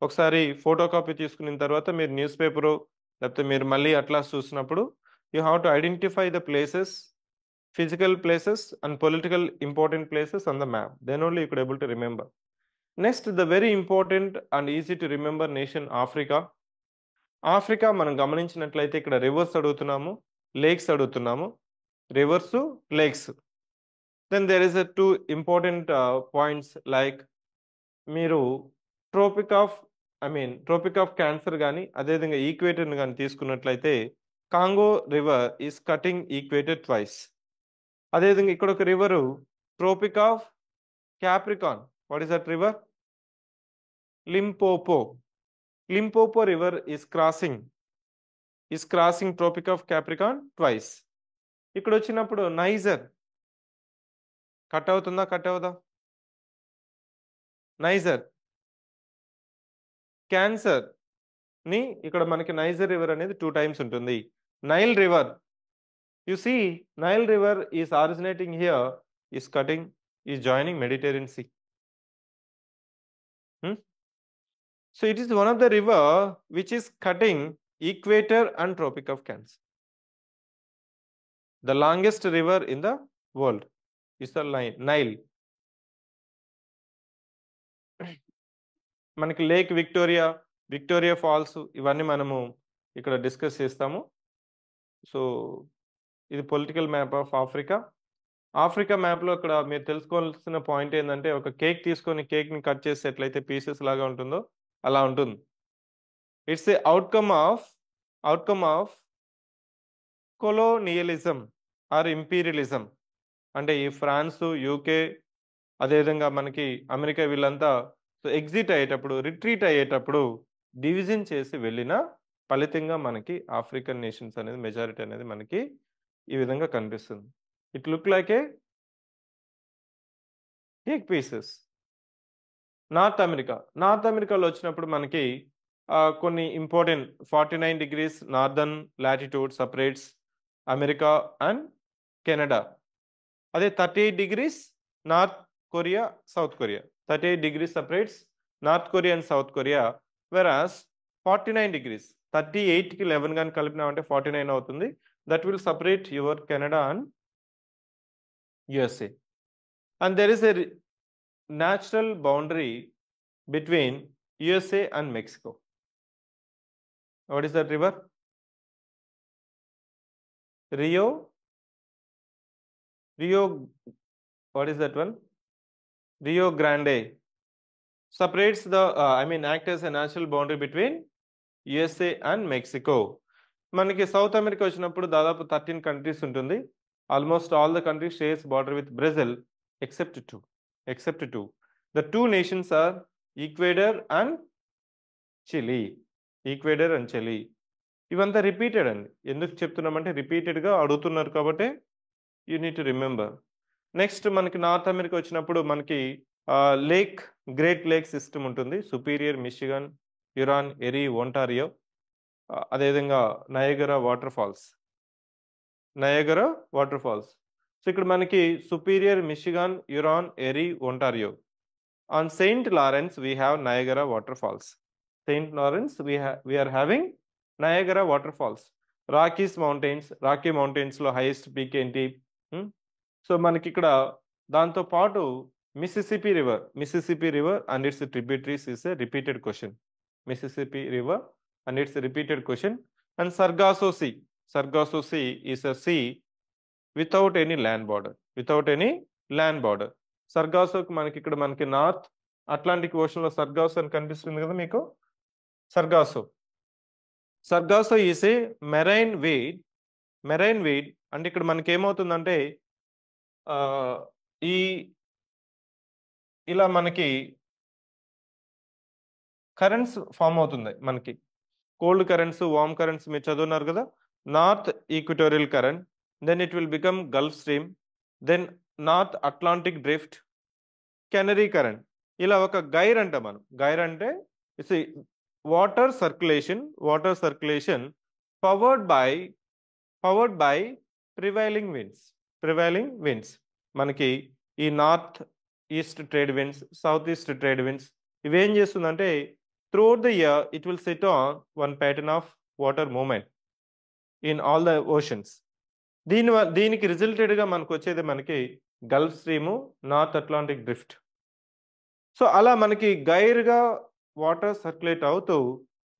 ఒకసారి ఫోటో కాపీ తీసుకున్న తర్వాత మీరు న్యూస్ పేపరు లేకపోతే మీరు మళ్ళీ అట్లాస్ చూసినప్పుడు you have to identify the places, physical places and political important places on the map. Then only you could able to remember. Next, the very important and easy to remember nation Africa మనం గమనించినట్లయితే ఇక్కడ reverse అడుగుతున్నాము, lakes అడుగుతున్నాము, reverse, lakes. Then there is a 2 important points like మీరు tropic of tropic of cancer కానీ అదేవిధంగా ఈక్వేటర్ని కానీ తీసుకున్నట్లయితే Congo river is cutting equator twice. అదేవిధంగా ఇక్కడ ఒక river tropic of Capricorn. What is that river? Limpopo. Limpopo river is crossing tropic of Capricorn twice. ఇక్కడ వచ్చినప్పుడు నైజర్ కట్ అవుతుందా, కట్ అవుదా? నైజర్ క్యాన్సర్ ని ఇక్కడ మనకి నైజర్ రివర్ అనేది 2 times ఉంటుంది. Nile river, you see Nile river is originating here, is cutting, is joining Mediterranean Sea. So it is one of the river which is cutting equator and tropic of Cancer. The longest river in the world is the Nile. మనకి lake Victoria falls ఇవన్నీ మనము ఇక్కడ discuss చేస్తాము. So ఇది political map of Africa మ్యాప్లో ఇక్కడ మీరు తెలుసుకోవాల్సిన పాయింట్ ఏంటంటే, ఒక కేక్ తీసుకొని కేక్ని కట్ చేసి ఎట్లయితే పీసెస్ లాగా ఉంటుందో అలా ఉంటుంది. It's a outcome of colonialism or imperialism. అంటే ఈ ఫ్రాన్స్, యూకే, అదేవిధంగా మనకి అమెరికా వీళ్ళంతా రిట్రీట్ అయ్యేటప్పుడు డివిజన్ చేసి వెళ్ళిన ఫలితంగా మనకి ఆఫ్రికన్ నేషన్స్ అనేది మెజారిటీ అనేది మనకి ఈ విధంగా కనిపిస్తుంది. It look like A cake pieces. North అమెరికాలో వచ్చినప్పుడు మనకి కొన్ని important 49 degrees northern latitude separates America and Canada. అదే 38 degrees north Korea, south Korea. 38 degrees separates North Korea and South Korea, whereas 49 degrees 38కి 11 కానీ కలిపినామంటే 49 అవుతుంది. That will separate your Canada and USA. And there is a natural boundary between USA and Mexico. What is that river? Rio. What is that one? Rio Grande separates act as a natural boundary between USA and Mexico. మనకి south America వచ్చినప్పుడు దాదాపు 13 countries ఉంటుంది. Almost all the countries shares border with Brazil except two. The two nations are Ecuador and Chile. ఇవంతా repeated అండి. ఎందుకు చెప్తున్నామంటే రిపీటెడ్గా అడుగుతున్నారు కాబట్టి you need to remember. Next మనకి నార్త్ అమెరికా వచ్చినప్పుడు మనకి గ్రేట్ లేక్ సిస్టమ్ ఉంటుంది. Superior, Michigan, Huron, Erie, Ontario, అదేవిధంగా నయగరా వాటర్ ఫాల్స్. సో ఇక్కడ మనకి Superior, Michigan, Huron, Erie, Ontario. On Saint Lawrence we have Niagara waterfalls. we are having Niagara waterfalls. Rocky మౌంటైన్స్లో highest peak ఏంటి? So మనకి ఇక్కడ దాంతో పాటు Mississippi river and it's tributaries is a repeated question. Mississippi river and its repeated question. And Sargasso Sea is a sea without any land border. సర్గాసోకి మనకి North Atlantic ఓషన్లో Sargasso అని కనిపిస్తుంది కదా మీకు. Sargasso is a marine weed. అంటే ఇక్కడ మనకి ఏమవుతుందంటే ఇలా మనకి కరెంట్స్ ఫామ్ అవుతుంది. మనకి కోల్డ్ కరెంట్స్, వార్మ్ కరెంట్స్ మీరు చదువున్నారు కదా. North Equatorial Current, then it will become Gulf Stream, then North Atlantic Drift, Canary Current. ఇలా ఒక గైర్ అంట మనం. గైర్ అంటే it's water circulation powered by prevailing winds. మనకి ఈ north east trade winds, south east trade winds ఇవేం చేస్తుందంటే throughout the year it will set on one pattern of water movement in all the oceans. దీనికి రిజల్టెడ్గా మనకు వచ్చేది మనకి Gulf Stream, North Atlantic drift. So అలా మనకి గైర్గా వాటర్ సర్క్యులేట్ అవుతూ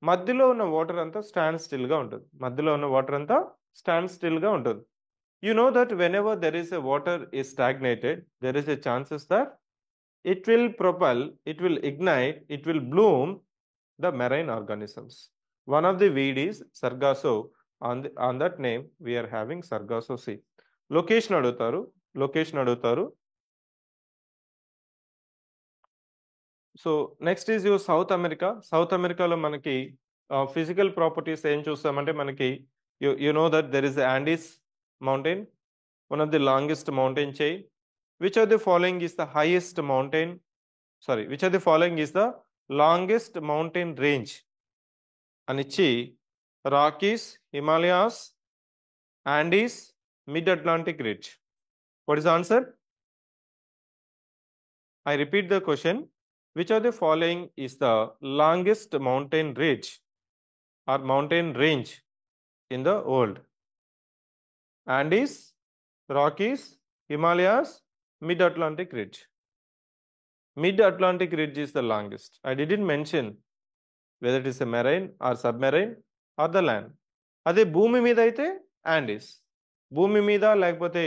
మధ్యలో ఉన్న వాటర్ అంతా స్టాండ్ స్టిల్గా ఉంటుంది. You know that whenever there is a water is stagnated, there is a chances that it will propel, it will ignite, it will bloom the marine organisms. One of the weed is Sargasso. On that name, we are having Sargasso Sea. Location adutaru. So next is your South America. South America lo manaki physical properties em chustamante manaki you know that there is the Andes mountain, one of the longest mountain chain. Which of the following is the highest mountain? Sorry, which of the following is the longest mountain range? Anichi Rockies, Himalayas, Andes, Mid-Atlantic Ridge. What is the answer? I repeat the question. Which of the following is the longest mountain ridge or mountain range in the world? Andes, Rockies, Himalayas, Mid-Atlantic Ridge. Mid-Atlantic Ridge is the longest. I didn't mention whether it is a marine or submarine or the land. అదే భూమి మీద అయితే Andes. భూమి మీద లేకపోతే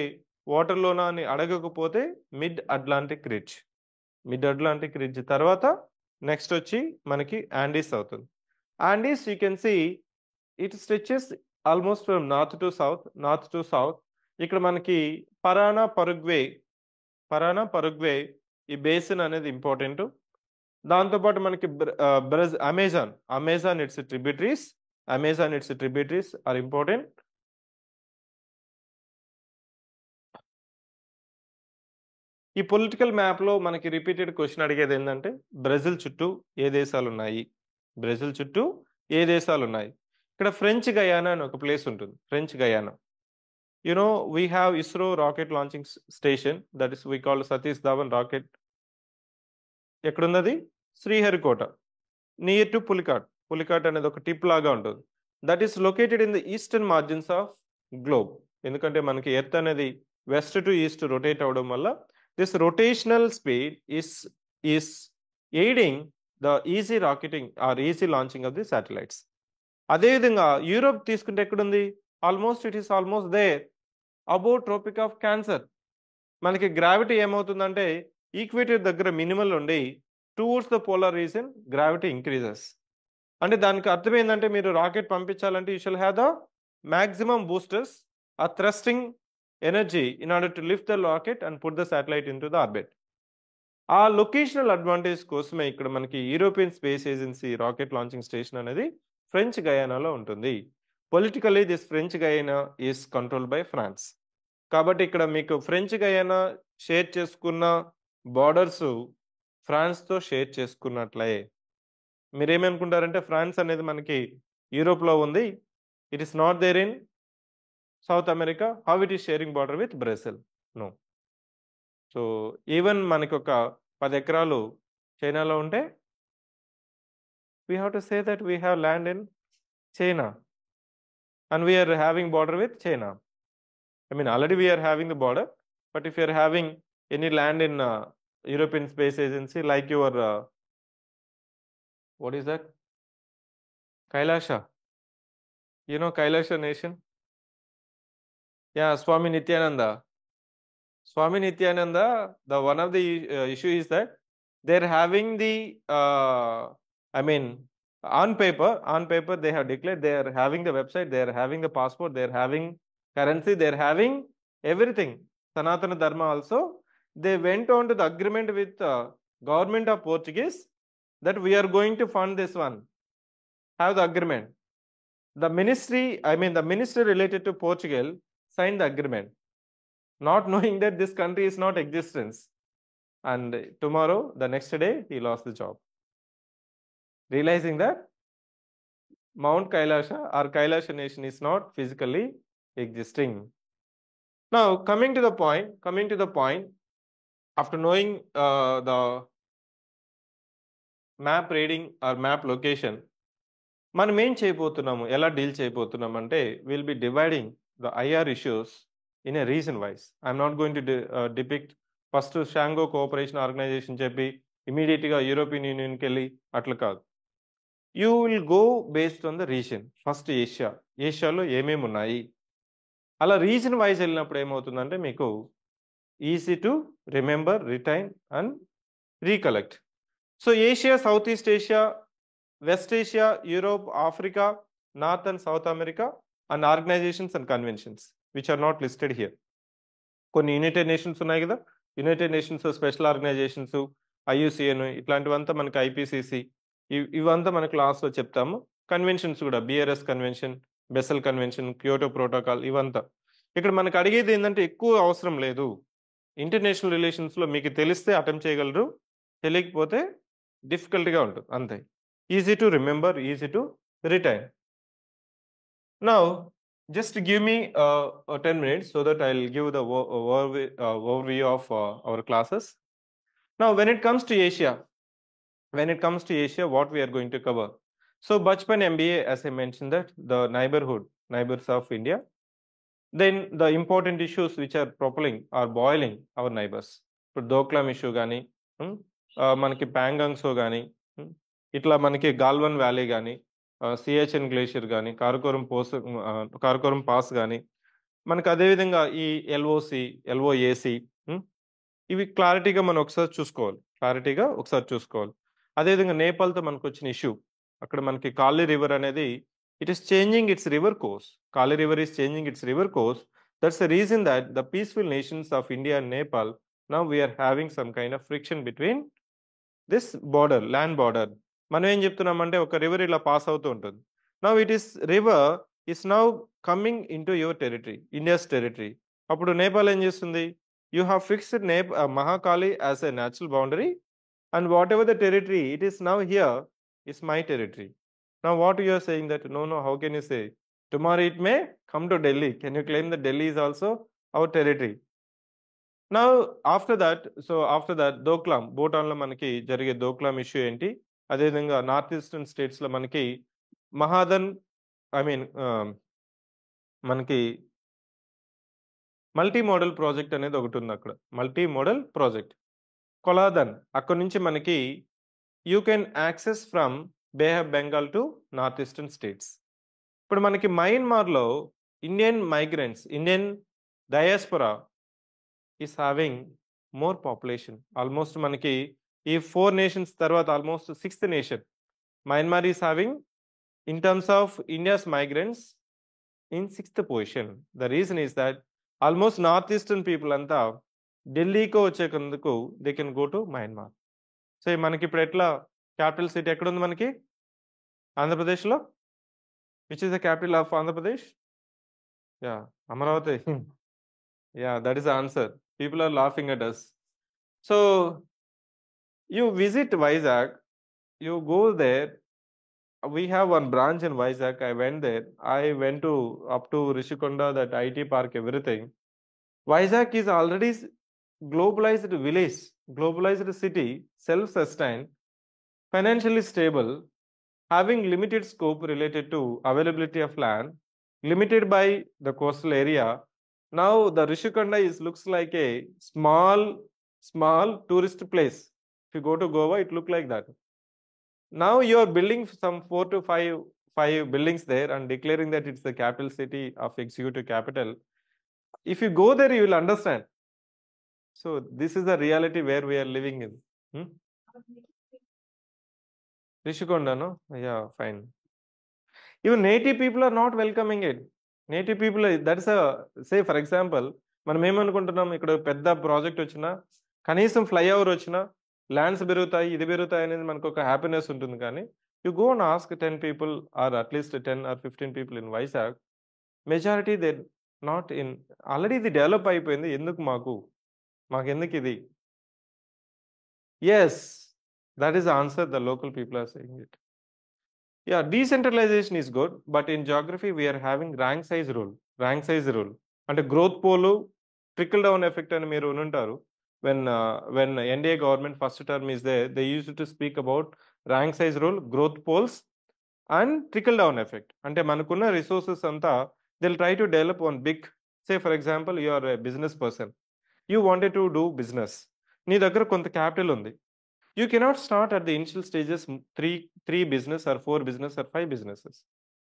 వాటర్లోనా అని అడగకపోతే mid Atlantic ridge. Mid Atlantic ridge తర్వాత నెక్స్ట్ వచ్చి మనకి Andes అవుతుంది. Andes you can see it stretches almost from north to south. ఇక్కడ మనకి పరానా పరుగ్వే ఈ బేసిన్ అనేది ఇంపార్టెంట్. దాంతోపాటు మనకి Amazon its tributaries are important. ఈ పొలిటికల్ మ్యాప్లో మనకి రిపీటెడ్ క్వశ్చన్ అడిగేది ఏంటంటే బ్రెజిల్ చుట్టూ ఏ దేశాలు ఉన్నాయి? ఇక్కడ ఫ్రెంచ్ గయానా అని ఒక ప్లేస్ ఉంటుంది. French Guyana. You know, we have ISRO rocket launching station, that is we call Satish Dhawan rocket. ఎక్కడున్నది? శ్రీహరికోట, నియర్ టు పులికాట్ అనేది ఒక టిప్ లాగా ఉంటుంది. That is located in the eastern margins of globe. ఎందుకంటే మనకి ఎర్త్ అనేది west to east rotate అవడం వల్ల this rotational speed is aiding the easy rocketing or easy launching of the satellites. అదేవిధంగా యూరోప్ తీసుకుంటే ఎక్కడుంది? It is almost there above Tropic of Cancer. మనకి gravity ఏమవుతుందంటే ఈక్వేటర్ దగ్గర మినిమల్ ఉండి towards the polar region gravity increases. అంటే దానికి అర్థం ఏంటంటే మీరు రాకెట్ పంపించాలంటే you shall have the maximum boosters uh thrusting energy in order to lift the rocket and put the satellite in to the orbit. ఆ locational advantage కోసమే ఇక్కడ మనకి European Space Agency rocket launching station అనేది French గయానాలో ఉంటుంది. Politically this French Guiana is controlled by France. కాబట్టి ఇక్కడ మీకు ఫ్రెంచ్ గయానా షేర్ చేసుకున్న బార్డర్స్ ఫ్రాన్స్తో షేర్ చేసుకున్నట్లే. మీరేమనుకుంటారంటే ఫ్రాన్స్ అనేది మనకి యూరోప్లో ఉంది, it is not there in South America, how it is sharing border with Brazil? No. So even మనకి ఒక 10 ఎకరాలు చైనాలో ఉంటే we have to say that we have land in China and we are having border with China. I mean, already we are having the border, but if you are having any land in European Space Agency, like your what is that? Kailasha. You know Kailasha Nation? Yeah, Swami Nityananda. The one of the issue is that they are having the on paper they have declared they are having the website, they are having the passport, they are having currency, they are having everything. Sanatana Dharma also. They went on to the agreement with government of Portuguese that we are going to fund this one. Have the agreement. The ministry related to Portugal signed the agreement, not knowing that this country is not existence. And tomorrow, the next day, he lost the job. Realizing that Mount Kailasha or Kailasha Nation is not physically existing. Now, coming to the point, after knowing the map reading or map location, మనం ఏం చేయబోతున్నాము, ఎలా deal చేయబోతున్నాం అంటే will be dividing the IR issues in a region wise. I'm not going to depict first Shanghai cooperation organisation చెప్పి ఇమీడియట్గా European యూనియన్కి వెళ్ళి అట్లా కాదు. You will go based on the region. First ఏషియాలో ఏమేమి ఉన్నాయి, అలా రీజన్ వైజ్ వెళ్ళినప్పుడు ఏమవుతుందంటే మీకు easy to remember, retain and recollect. So Asia, South East Asia West Asia, Europe, Africa, North and South America, and organizations and conventions, which are not listed here. కొన్ని United Nations ఉన్నాయి కదా, United Nations special organisations, IUCN, ఇట్లాంటివంతా మనకి IPCC, ఇవంతా మన క్లాస్లో చెప్తాము. Conventions కూడా BRS convention, Basel convention, Kyoto protocol, ఇవంతా. ఇక్కడ మనకు అడిగేది ఏంటంటే ఎక్కువ అవసరం లేదు. ఇంటర్నేషనల్ రిలేషన్స్లో మీకు తెలిస్తే అటెంప్ట్ చేయగలరు, తెలియకపోతే డిఫికల్ట్గా ఉంటుంది అంతే. Easy to remember, easy to retain. Now, just give me 10 minutes so that I'll give the overview of our classes. Now, when it comes to Asia, what we are going to cover? So, Bachpan MBA, as I mentioned, that the neighbors of India. Then the important issues which are propelling or boiling our neighbors. ఇప్పుడు Doklam issue కానీ, మనకి ప్యాంగాంగ్సో కానీ, ఇట్లా మనకి Galwan valley కానీ, CHN glacier కానీ, Karakoram pass కానీ, మనకు అదేవిధంగా ఈ LOAC, ఇవి క్లారిటీగా మనం ఒకసారి చూసుకోవాలి. అదేవిధంగా నేపాల్తో మనకు వచ్చిన ఇష్యూ, అక్కడ మనకి కాళీ రివర్ అనేది it is changing its river course. Kali River is changing its river course. That's the reason that the peaceful nations of India and Nepal, now we are having some kind of friction between this border, land border. మనం ఏం చెప్తున్నామంటే ఒక river ఇలా pass అవుతూ ఉంటుంది. Now it is river is now coming into your territory, India's territory. అప్పుడు నేపాల్ ఏం చేస్తుంది? You have fixed Mahakali as a natural boundary, and whatever the territory it is now here is my territory. Now what you are saying that no, how can you say? Tomorrow it may come to Delhi. Can you claim that Delhi is also our territory? Now after that Doklam, భూటాన్లో మనకి జరిగే దోక్లాం issue ఏంటి? అదేవిధంగా north eastern స్టేట్స్లో మనకి మనకి multi modal project అనేది ఒకటి ఉంది. అక్కడ మల్టీ మోడల్ ప్రాజెక్ట్ కొలాదన్, అక్కడ నుంచి మనకి you can access from Bay of Bengal to north eastern states. ఇప్పుడు మనకి మయన్మార్లో Indian migrants, Indian diaspora is having more population. Almost మనకి ఈ 4 నేషన్స్ తర్వాత almost 6th nation. Myanmar is having in terms of India's migrants in 6th position. The reason is that almost north eastern people అంతా ఢిల్లీకి వచ్చేందుకు they can go to Myanmar. So మనకి ఇప్పుడు ఎట్లా capital city ఎక్కడ ఉంది మనకి? ఆంధ్రప్రదేశ్లో. Which is the capital of Andhra Pradesh? Amaravati. That is the answer. People are laughing at us. So you visit Vizag, you go there. We have one branch in Vizag. I went there. I went up to Rishikonda, that IT park, everything. Vizag is already globalized village, globalized city, self-sustained, financially stable, having limited scope related to availability of land, limited by the coastal area. Now the Rishikonda looks like a small tourist place. If you go to Goa, it look like that. Now you are building some 4 to 5 buildings there and declaring that it's the capital city of executive capital. If you go there, you will understand. So this is the reality where we are living in. Rishikonda, no? Yeah, fine. Even native people are not welcoming it. Native people, that's say for example, మనం ఏమనుకుంటున్నాం, ఇక్కడ పెద్ద project వచ్చినా, కనీసం flyover వచ్చినా, lands పెరుగుతాయి, ఇది పెరుగుతాయి అనేది మనకు ఒక హ్యాపీనెస్ ఉంటుంది. కానీ you go and ask 10 people or at least 10 or 15 people in Vizag, majority they not in. Already ఇది డెవలప్ అయిపోయింది, మాకెందుకు ఇది? Yes, that is the answer the local people are saying it. Decentralization is good, but in geography we are having rank size rule. అంటే growth pole, trickle down effect అని మీరు ఉంటారు. when NDA government first term is there, they used to speak about rank size rule, growth poles and trickle down effect. అంటే మనకున్న resources అంతా they'll try to develop one big, say for example you are a business person, you wanted to do business, నీ దగ్గర కొంత capital ఉంది. You cannot start at the initial stages 3 business or 4 business or 5 businesses.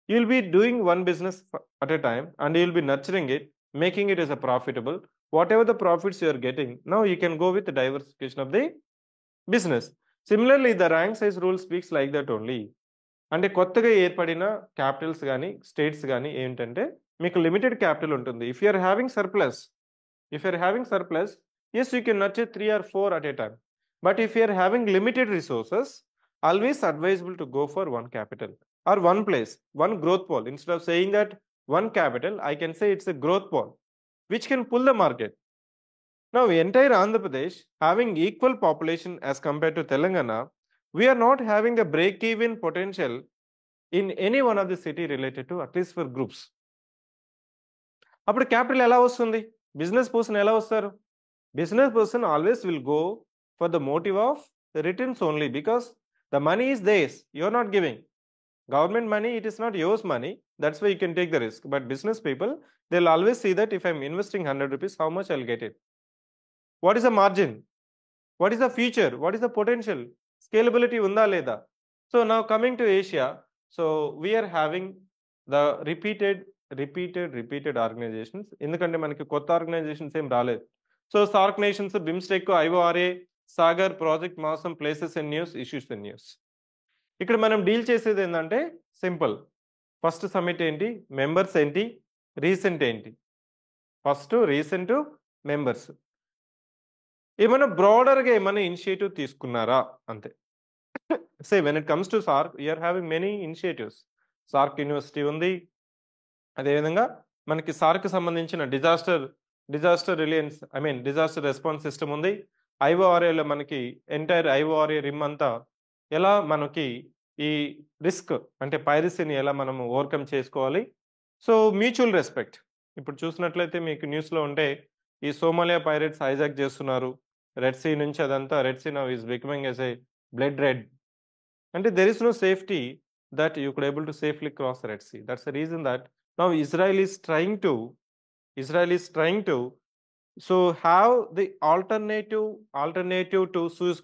You will be doing one business at a time and you will be nurturing it, making it as a profitable. Whatever the profits you are getting, now you can go with the diversification of the business. Similarly, the rank size rule speaks like that only. అంటే కొత్తగా ఏర్పడిన Capitals కానీ states కానీ ఏంటంటే మీకు limited capital ఉంటుంది. If you are having surplus, yes, you can nurture 3 or 4 at a time. But if you are having limited resources, always advisable to go for one capital or one place, one growth pole. Instead of saying that one capital, I can say it's a growth pole which can pull the market. Now, entire Andhra Pradesh having equal population as compared to Telangana, we are not having a break-even potential in any one of the city related to at least for groups. అప్పుడు capital ఎలా వస్తుంది? Business person ఎలా వస్తారు? Business person always will go for the motive of the returns only, because the money is theirs, you're not giving. Government money, it is not yours money, that's why you can take the risk. But business people, they'll always see that if I'm investing 100 rupees, how much I'll get it? What is the margin? What is the future? What is the potential? Scalability unda leda? So now coming to Asia, so we are having the repeated organizations. ఎందుకంటే మనకి కొత్త organisations ఏం రాలేదు. So SAARC nations, BIMSTEC, IORA, SAGAR, project Mausam, places and news, issues and news. ఇక్కడ మనం deal చేసేది ఏంటంటే simple. First summit ఏంటి, మెంబర్స్ ఏంటి, రీసెంట్ ఏంటి. First recent, members. ఏమైనా బ్రాడర్గా ఏమైనా ఇనిషియేటివ్ తీసుకున్నారా అంతే. Say when it comes to SAARC, you are having many initiatives. SAARC university ఉంది, అదేవిధంగా మనకి సార్క్ సంబంధించిన disaster resilience disaster response system ఉంది. ఐఓఆర్ఏలో మనకి ఎంటైర్ ఐఓఆర్ఏ రిమ్ అంతా ఎలా మనకి ఈ రిస్క్ అంటే పైరసీని ఎలా మనము ఓవర్కమ్ చేసుకోవాలి. So mutual respect. ఇప్పుడు చూసినట్లయితే మీకు న్యూస్లో ఉంటే ఈ సోమాలియా పైరేట్స్ హైజాక్ చేస్తున్నారు రెడ్ సీ నుంచి, అదంతా Red Sea now is becoming as a blood red. అంటే there is no safety that you could able to safely cross the Red Sea. That's the reason that now Israel is trying to so have the alternative to Suez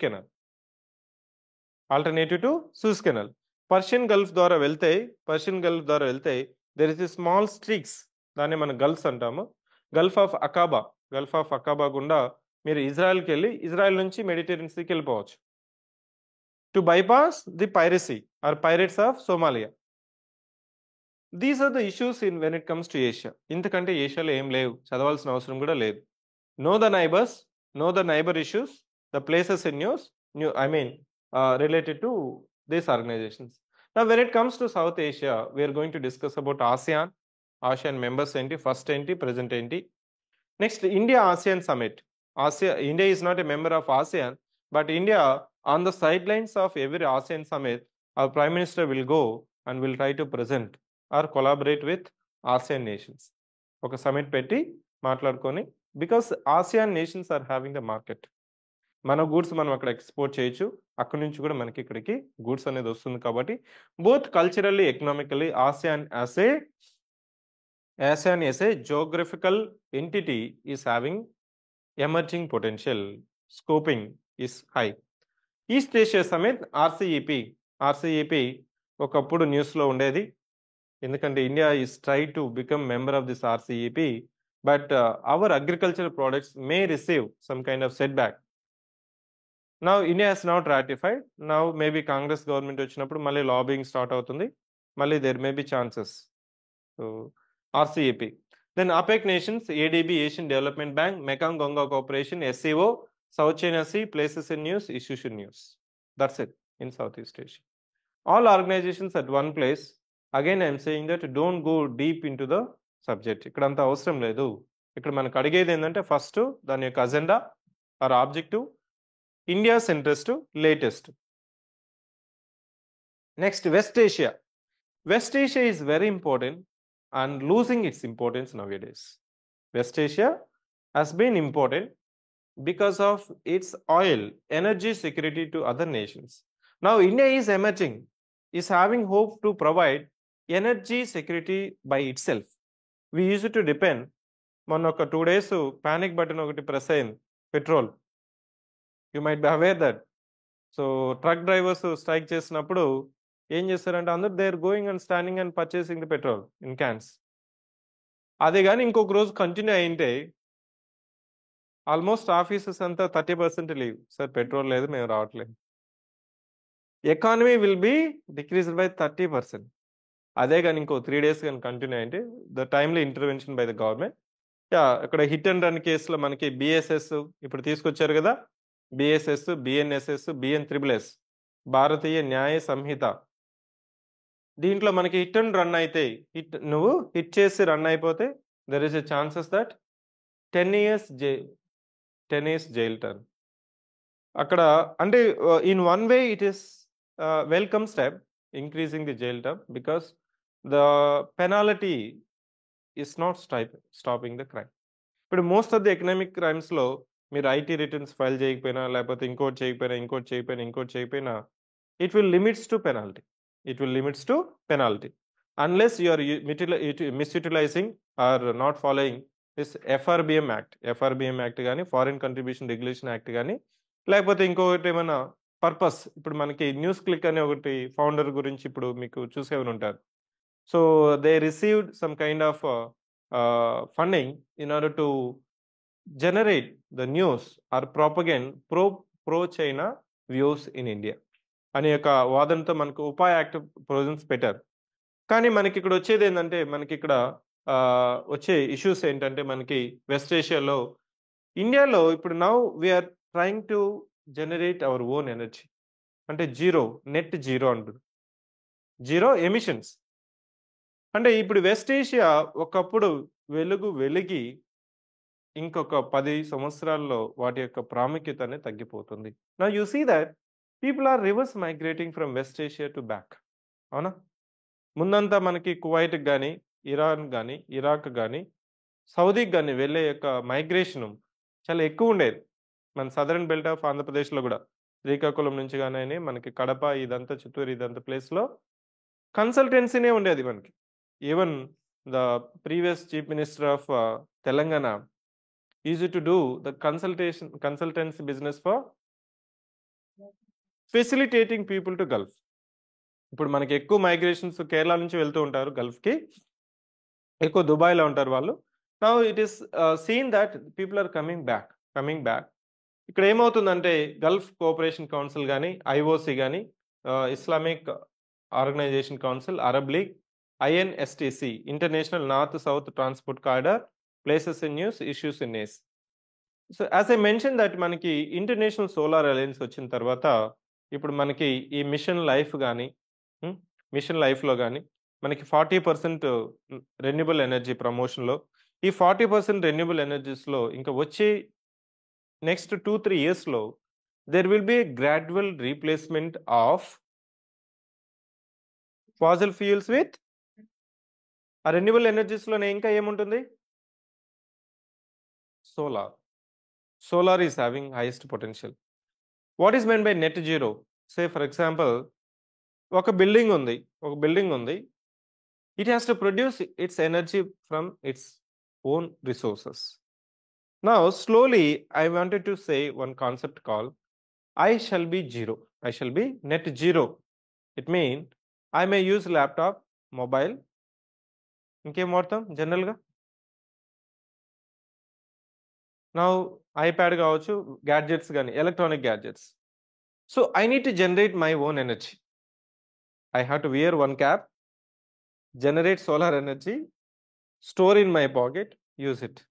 Canal. Persian Gulf ద్వారా వెళ్తే there is a small streaks, దాన్ని మనం gulfs అంటాము. Gulf of Aqaba గుండా మీరు ఇజ్రాయెల్కి వెళ్ళి Israel నుంచి Mediterranean సీకి వెళ్ళిపోవచ్చు to bypass the piracy or pirates of Somalia. These are the issues when it comes to Asia. ఇంతకంటే ఏషియాలో ఏం లేవు, చదవాల్సిన అవసరం కూడా లేదు. Know the neighbors, know the neighbor issues, the places in news, related to these organizations. Now when it comes to South Asia, we are going to discuss about ASEAN members ఏంటి, first ఏంటి, present ఏంటి. Next, India-ASEAN summit. India is not a member of ASEAN, but India, on the sidelines of every ASEAN summit, our Prime Minister will go and will try to present or collaborate with ASEAN nations. ఒక summit పెట్టి మాట్లాడుకొని, because ASEAN nations are having the market. మన goods మనం అక్కడ export చేయొచ్చు, అక్కడి నుంచి కూడా మనకి ఇక్కడికి గూడ్స్ అనేది వస్తుంది. కాబట్టి both culturally, economically ASEAN as a geographical entity is having emerging potential. Scoping is high. East Asia summit, RCEP ఒకప్పుడు న్యూస్లో ఉండేది, ఎందుకంటే India is try to become member of this RCEP, but our agriculture products may receive some kind of set back. Now India has not ratified. Now maybe Congress government వచ్చినప్పుడు మళ్ళీ lobbying start అవుతుంది, మళ్ళీ there may be chances. So RCEP. Then APEC nations, ADB, Asian development bank, Mekong Ganga cooperation, SCO, South China Sea, places in news, issues in news. That's it in Southeast Asia. All organizations at one place. Again, I am saying that don't go deep into the subject. ఇక్కడ అంత అవసరం లేదు. ఇక్కడ మనకు అడిగేది ఏంటంటే first దాని యొక్క agenda or objective, India's interest, latest. Next, west Asia. West Asia is very important and losing its importance nowadays. West Asia has been important because of its oil, energy security to other nations. Now India is emerging, is having hope to provide energy security by itself. We used to depend on ఒక 2 days panic button ఒకటి press అయింది, petrol. You might be aware that. So truck drivers strike చేసినప్పుడు ఏం చేస్తారంటే అందరూ they are going and standing and purchasing the petrol in cans. అదే కానీ ఇంకొక రోజు కంటిన్యూ అయింటే ఆల్మోస్ట్ ఆఫీసెస్ అంతా 30% లీవ్, సార్ పెట్రోల్ లేదు, మేము రావట్లేదు. Economy will be decreased by 30%. అదే కానీ ఇంకో 3 days కానీ కంటిన్యూ అంటే the timely intervention by the government. ఇక్కడ హిట్ అండ్ రన్ కేసులో మనకి బిఎస్ఎస్ ఇప్పుడు తీసుకొచ్చారు కదా, బిఎస్ఎస్, బిఎన్ఎస్ఎస్, బిఎన్3SS, భారతీయ న్యాయ సంహిత. దీంట్లో మనకి హిట్ అండ్ రన్ అయితే, నువ్వు హిట్ చేసి రన్ అయిపోతే there is a chances that 10 years jail term. అక్కడ అంటే in one way it is welcome step increasing the jail term because the penalty is not stopping the crime. ఇప్పుడు most of the economic క్రైమ్స్లో మీరు IT returns file చేయకపోయినా, లేకపోతే ఇంకోటి చేయకపోయినా it will limits to penalty unless you are misutilizing or not following this FRBM Act కానీ, foreign contribution regulation act కానీ, లేకపోతే ఇంకొకటి ఏమైనా పర్పస్. ఇప్పుడు మనకి న్యూస్ క్లిక్ అనే ఒకటి ఫౌండర్ గురించి ఇప్పుడు మీకు చూసే ఉంటారు. So they received some kind of funding in order to generate the news or propaganda pro China views in India అనే యొక్క వాదనతో మనకు ఉపాయ్ యాక్ట్ ప్రొవిజన్స్ పెట్టారు. కానీ మనకి ఇక్కడ వచ్చేది ఏంటంటే, మనకి ఇక్కడ వచ్చే ఇష్యూస్ ఏంటంటే, మనకి వెస్ట్ ఏషియాలో, ఇండియాలో ఇప్పుడు now we are trying to generate our own energy. అంటే నెట్ జీరో అంటారు, జీరో ఎమిషన్స్. అంటే ఇప్పుడు వెస్ట్ ఏషియా ఒకప్పుడు వెలిగి ఇంకొక 10 సంవత్సరాల్లో వాటి యొక్క ప్రాముఖ్యత అనేది తగ్గిపోతుంది. Now you see that people are reverse migrating from west Asia to back. అవునా? ముందంతా మనకి కువైట్కి కానీ, ఇరాన్ కానీ, ఇరాక్ కానీ, సౌదీకి కానీ వెళ్ళే యొక్క మైగ్రేషను చాలా ఎక్కువ ఉండేది. మన సదరన్ బెల్ట్ ఆఫ్ ఆంధ్రప్రదేశ్లో కూడా శ్రీకాకుళం నుంచి కానీ మనకి కడప, ఇదంతా చిత్తూరు, ఇదంతా ప్లేస్లో కన్సల్టెన్సీనే ఉండేది మనకి. Even the previous chief minister of Telangana is to do the consultancy business for facilitating people to Gulf. ఇప్పుడు మనకి ఎక్కువ మైగ్రేషన్స్ కేరళ నుంచి వెళ్తూ ఉంటారు గల్ఫ్కి, ఎక్కువ దుబాయ్లో ఉంటారు వాళ్ళు. Now it is seen that people are coming back. ఇక్కడ ఏమవుతుందంటే గల్ఫ్ కోఆపరేషన్ కౌన్సిల్ కానీ, ఐఓసి కానీ, Islamic organisation council, Arab League, INSTC, international north south transport corridor, places in news, issues in news. So as I mention that మనకి international solar alliance వచ్చిన తర్వాత ఇప్పుడు మనకి ఈ మిషన్ లైఫ్లో కానీ మనకి 40% రెన్యూబుల్ ఎనర్జీ ప్రమోషన్లో, ఈ 40% రెన్యూబుల్ ఎనర్జీస్లో ఇంకా వచ్చే నెక్స్ట్ 2-3 yearsలో there will be gradual replacement of fossil fuels with uh renewable ఎనర్జీస్లోనే ఇంకా ఏముంటుంది? Solar is having highest potential. What is meant by net zero? Say for example ఒక బిల్డింగ్ ఉంది, it has to produce its energy from its own resources. Now slowly I wanted to say one concept call I shall be net zero. It means I may use laptop, mobile, ఇంకేం వాడతాం జనరల్గా? నా iPad కావచ్చు, gadgets కానీ, electronic gadgets. So I need to generate my own energy. I have to wear one cap, generate solar energy, store in my pocket, use it.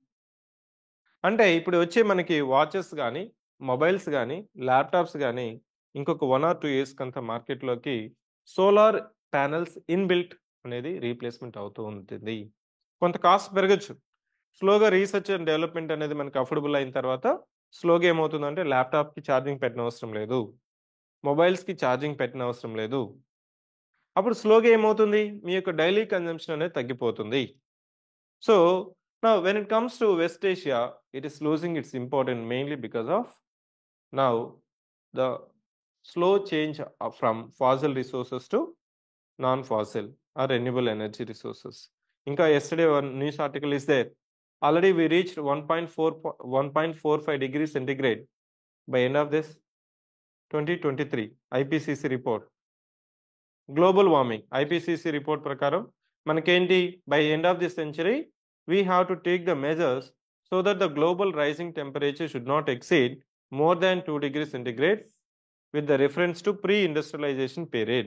అంటే ఇప్పుడు వచ్చే మనకి వాచెస్ కానీ, మొబైల్స్ కానీ, ల్యాప్టాప్స్ కానీ ఇంకొక 1 or 2 years కంతా మార్కెట్లోకి సోలార్ ప్యానల్స్ ఇన్బిల్ట్ అనేది రీప్లేస్మెంట్ అవుతూ ఉంటుంది. కొంత కాస్ట్ పెరగచ్చు. స్లోగా రీసెర్చ్ అండ్ డెవలప్మెంట్ అనేది మనకి అఫోర్డబుల్ అయిన తర్వాత స్లోగా ఏమవుతుందంటే ల్యాప్టాప్కి ఛార్జింగ్ పెట్టిన అవసరం లేదు, మొబైల్స్కి ఛార్జింగ్ పెట్టిన అవసరం లేదు. అప్పుడు స్లోగా ఏమవుతుంది? మీ యొక్క డైలీ కన్జంప్షన్ అనేది తగ్గిపోతుంది. So now when it comes to West Asia, it is losing its importance mainly because of now the slow change from fossil resources to non-fossil or renewable energy resources. Inka yesterday one news article is there. Already we reached 1.45 degrees centigrade by end of this 2023 IPCC report. Global warming IPCC report prakaram manakenti by end of this century we have to take the measures so that the global rising temperature should not exceed more than 2 degrees centigrade with the reference to pre-industrialization period.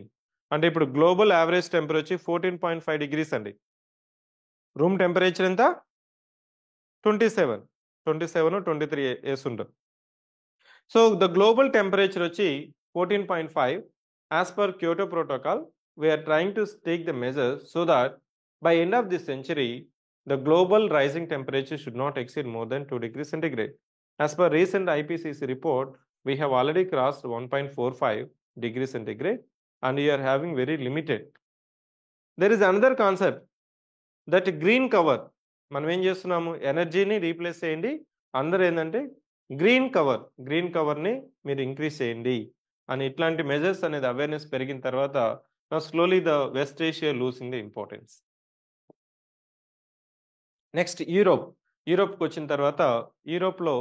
అంటే ఇప్పుడు global average temperature వచ్చి 14.5 degrees అండి. Room temperature ఎంత? 27, 23 వేస్తుంటారు. So the global temperature వచ్చి 14.5. As per Kyoto protocol we are trying to take the measures so that by end of this century the global rising temperature should not exceed more than 2 degrees centigrade. As per recent IPCC report, we have already crossed 1.45 degrees centigrade and we are having very limited. There is another concept that green cover. మనం ఏం చేస్తున్నాము, ఎనర్జీని replace చేయండి, అందరూ ఏంటంటే green కవర్ని మీరు increase చేయండి అని ఇట్లాంటి మెజర్స్ అనేది అవేర్నెస్ పెరిగిన తర్వాత slowly the West Asia losing the importance. Next యూరోప్కి వచ్చిన తర్వాత యూరోప్లో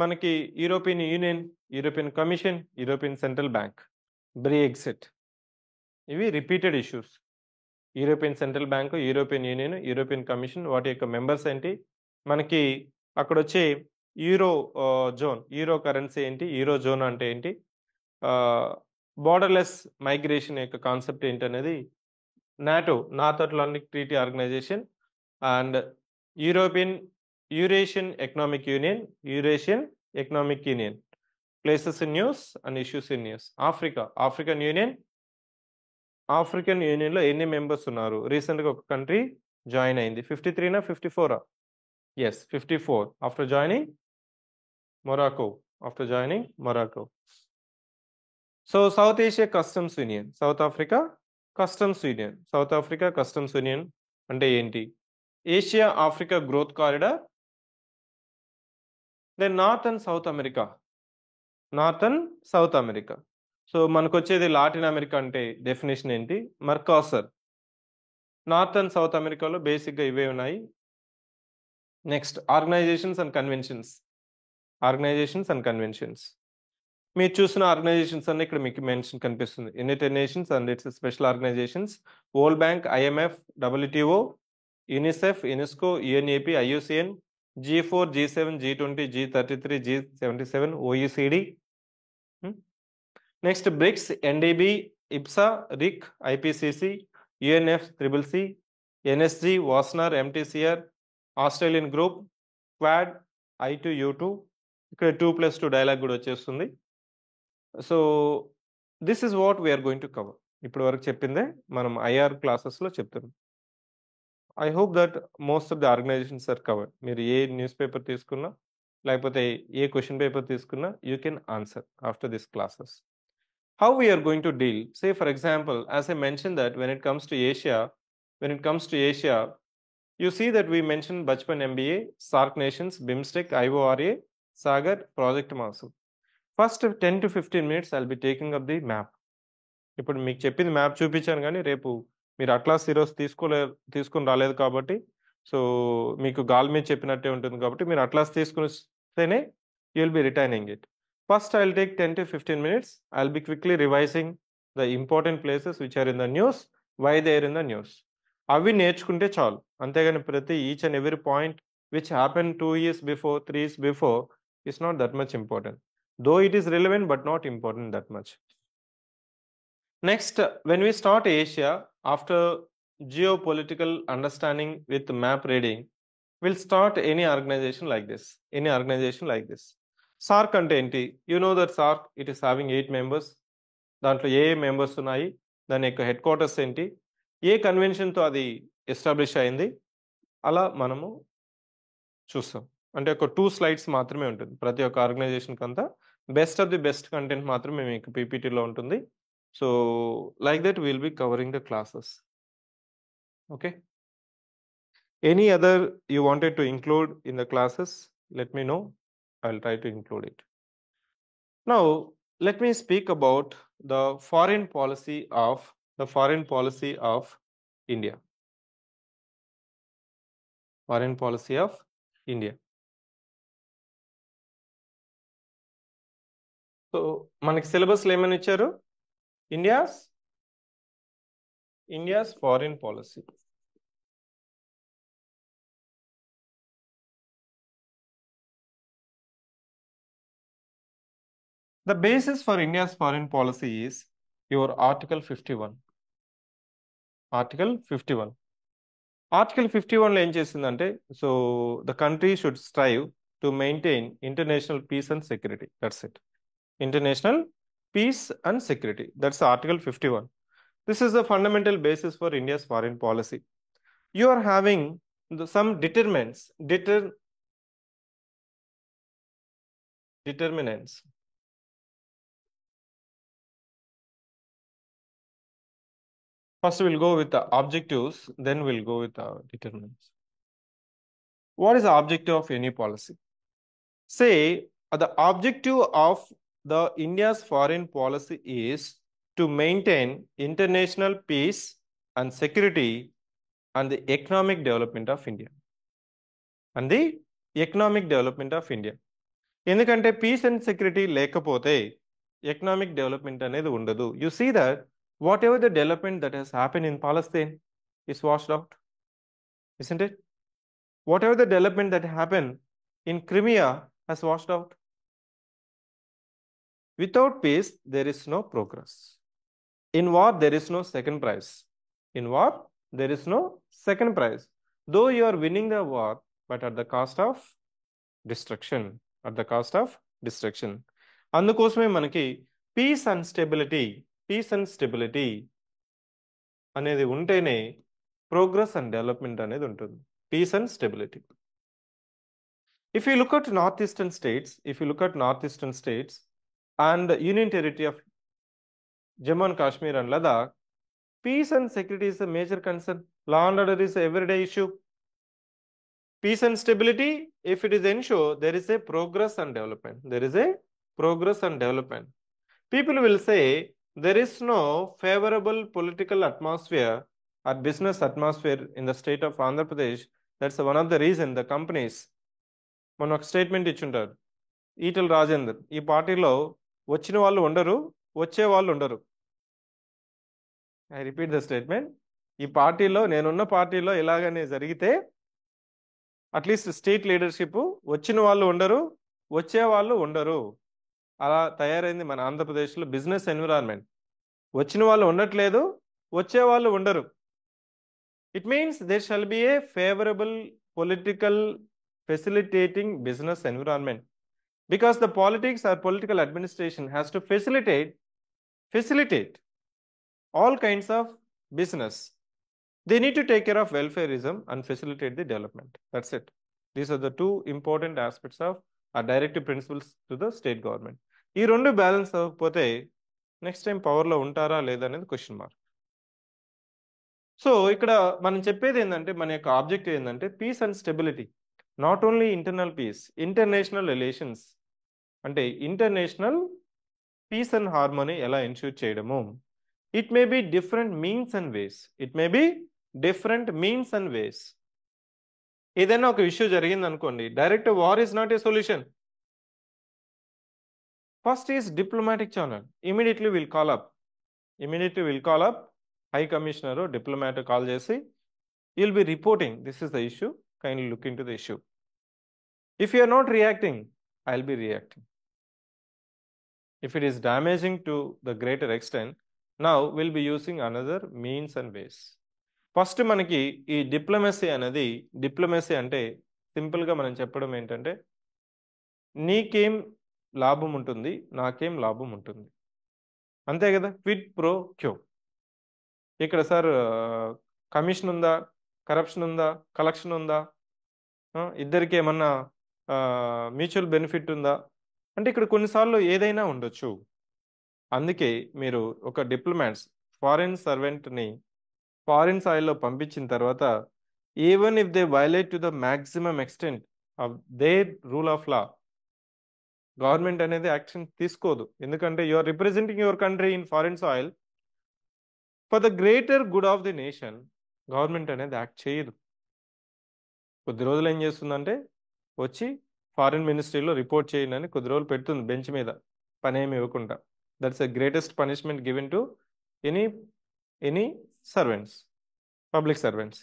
మనకి European Union, European Commission, European Central Bank, Brexit, ఇవి repeated issues. European Central Bank, European Union, European Commission, వాటి యొక్క మెంబర్స్ ఏంటి, మనకి అక్కడ వచ్చే యూరో జోన్, యూరో కరెన్సీ ఏంటి, యూరో జోన్ అంటే ఏంటి, బార్డర్లెస్ మైగ్రేషన్ యొక్క కాన్సెప్ట్ ఏంటి అనేది, NATO, North Atlantic Treaty Organisation, and Eurasian Economic Union, places in news and issues in news. African యూనియన్లో ఎన్ని మెంబర్స్ ఉన్నారు? రీసెంట్గా ఒక కంట్రీ జాయిన్ అయింది. 53నా 54? Yes, 54 after joining Morocco. So South Asia customs union, South Africa customs union అంటే ఏంటి? Asia Africa growth corridor, then north and south America. So మనకు వచ్చేది లాటిన్ అమెరికా అంటే డెఫినేషన్ ఏంటి? మర్కాసర్. నార్త్ అండ్ సౌత్ అమెరికాలో బేసిక్గా ఇవే ఉన్నాయి. Next organizations and conventions. మీరు చూసిన ఆర్గనైజేషన్స్ అన్ని ఇక్కడ మీకు మెన్షన్ కనిపిస్తుంది. United nations and its special organizations, world bank, IMF, WTO, UNICEF, UNESCO, UNEP, IUCN, G4, G7, G20, G33, G77, OECD. నెక్స్ట్ BRICS, NDB, IPSA, RIC, IPCC, UNFCCC, NSG, Wassenaar, MTCR, Australian group, Quad, I2U2. ఇక్కడ 2+2 dialogue కూడా వచ్చేస్తుంది. So this is what we are going to cover. ఇప్పటి వరకు చెప్పిందే మనం IR క్లాసెస్లో చెప్తున్నాం. I hope that most of the organizations are covered. మీరు ఏ న్యూస్ పేపర్ తీసుకున్నా, లేకపోతే ఏ క్వశ్చన్ పేపర్ తీసుకున్నా, you can answer after this classes. How we are going to deal? Say for example, as I mentioned that when it comes to Asia, you see that we mentioned Bachpan MBA, SAARC nations, BIMSTEC, IORA, Sagar, Project Masu. First 10 to 15 minutes I'll be taking up the map. ఇప్పుడు మీకు చెప్పింది map చూపించాను, కానీ రేపు మీరు atlas ఈరోజు తీసుకుని రాలేదు కాబట్టి, సో మీకు గాల్ మీద చెప్పినట్టే ఉంటుంది కాబట్టి మీరు అట్లాస్ తీసుకునిస్తేనే you will be retaining it. First, I'll take 10 to 15 minutes. I'll be quickly revising the important places which are in the news, why they are in the news. అవి నేర్చుకుంటే చాలు. అంతేగాని ప్రతి each and every point which happened 2 years before, 3 years before is not that much important. Though it is relevant, but not important that much. Next, when we start Asia, after geopolitical understanding with map reading, we'll start any organization like this. SAARC అంటే ఏంటి? You know that SAARC it is having 8 members. దాంట్లో ఏ members ఉన్నాయి, దాని యొక్క head quarters ఏంటి, ఏ కన్వెన్షన్తో అది establish అయింది, అలా మనము చూస్తాం. అంటే ఒక 2 slides మాత్రమే ఉంటుంది ప్రతి ఒక్క ఆర్గనైజేషన్కి. అంతా best of the best content మాత్రమే మీకు PPTలో ఉంటుంది. So like that will be covering the classes. Okay, any other you wanted to include in the classes, let me know. I'll try to include it. Now, let me speak about the foreign policy of India. Foreign policy of India. So, మనకి సిలబస్లో ఏమని ఇచ్చారు? India's foreign policy. The basis for India's foreign policy is your Article 51. Article 51. Article 51 లో ఏం చేసిందంటే, so the country should strive to maintain international peace and security. That's it. International peace and security. That's Article 51. This is the fundamental basis for India's foreign policy. You are having some determinants. First, we'll go with the objectives, then we'll go with the determinants. What is the objective of any policy? Say, the objective of the India's foreign policy is to maintain international peace and security and the economic development of India. And the economic development of India. ఎందుకంటే peace and security లేకపోతే economic development అనేది ఉండదు. You see that whatever the development that has happen in Palestine is washed out, isn't it? Whatever the development that happened in Crimea has washed out. Without peace, there is no progress. In war, there is no second prize. In war, there is no second prize. Though you are winning the war, but at the cost of destruction. At the cost of destruction. అందుకోసమే మనకి piece and stability అనేది ఉంటేనే progress and development అనేది ఉంటుంది. Peace and stability. If you look at northeastern states and Union Territory of Jammu and Kashmir and Ladakh, peace and security is a major concern. Law and order is an everyday issue. Peace and stability, if it is ensured, there is a progress and development. People will say there is no favorable political atmosphere or business atmosphere in the state of Andhra Pradesh. That's one of the reasons the companies, మన ఒక statement ఇచ్చుంటారు, Etela Rajender, ఈ పార్టీలో వచ్చిన వాళ్ళు ఉండరు, వచ్చే వాళ్ళు ఉండరు. I repeat the statement. ఈ పార్టీలో, నేనున్న పార్టీలో ఇలాగనే జరిగితే అట్లీస్ట్ స్టేట్ లీడర్షిప్ వచ్చిన వాళ్ళు ఉండరు, వచ్చే వాళ్ళు ఉండరు. అలా తయారైంది మన ఆంధ్రప్రదేశ్లో బిజినెస్ ఎన్విరాన్మెంట్. వచ్చిన వాళ్ళు ఉండట్లేదు, వచ్చే వాళ్ళు ఉండరు. It means there shall be a favourable political facilitating business environment, because the politics or political administration has to facilitate all kinds of business. They need to take care of welfareism and facilitate the development. That's it. These are the two important aspects of our directive principles to the state government. ఈ రెండు balance అవ్వకపోతే next time పవర్లో ఉంటారా లేదా అనేది question mark. So ఇక్కడ మనం చెప్పేది ఏంటంటే, మన యొక్క ఆబ్జెక్టివ్ ఏంటంటే peace and stability. Not only internal peace, international relations అంటే ఇంటర్నేషనల్ పీస్ అండ్ హార్మోనీ ఎలా ఎన్ష్యూర్ చేయడము. It may be different means and ways. ఏదైనా ఒక ఇష్యూ జరిగింది అనుకోండి, direct war is not a solution. First is diplomatic channel. Immediately will call up high commissioner, diplomat call చేసి you'll be reporting this is the issue, kindly look into the issue. If you are not reacting, I'll be reacting. If it is damaging to the greater extent, now we'll be using another means and ways. First మనకి ఈ diplomacy అంటే సింపుల్గా మనం చెప్పడం ఏంటంటే, నీకేం లాభం ఉంటుంది, నాకేం లాభం ఉంటుంది, అంతే కదా. Quid pro quo. ఇక్కడ సార్ కమిషన్ ఉందా, కరప్షన్ ఉందా, కలెక్షన్ ఉందా, ఇద్దరికి ఏమన్నా మ్యూచువల్ బెనిఫిట్ ఉందా అంటే ఇక్కడ కొన్నిసార్లు ఏదైనా ఉండొచ్చు. అందుకే మీరు ఒక డిప్లొమాట్స్ ఫారిన్ సర్వెంట్ని ఫారిన్ సాయిల్లో పంపించిన తర్వాత, even if they violate to the maximum extent of their rule of law, government అనేది యాక్షన్ తీసుకోదు. ఎందుకంటే you are representing your country in foreign soil for the greater good of the nation. Government అనేది act చేయదు. కొద్ది రోజులు ఏం చేస్తుందంటే వచ్చి ఫారిన్ మినిస్ట్రీలో రిపోర్ట్ చేయండి అని కొద్ది రోజులు పెడుతుంది బెంచ్ మీద, పని ఏమి ఇవ్వకుండా. That's a greatest punishment given to any servants, public servants.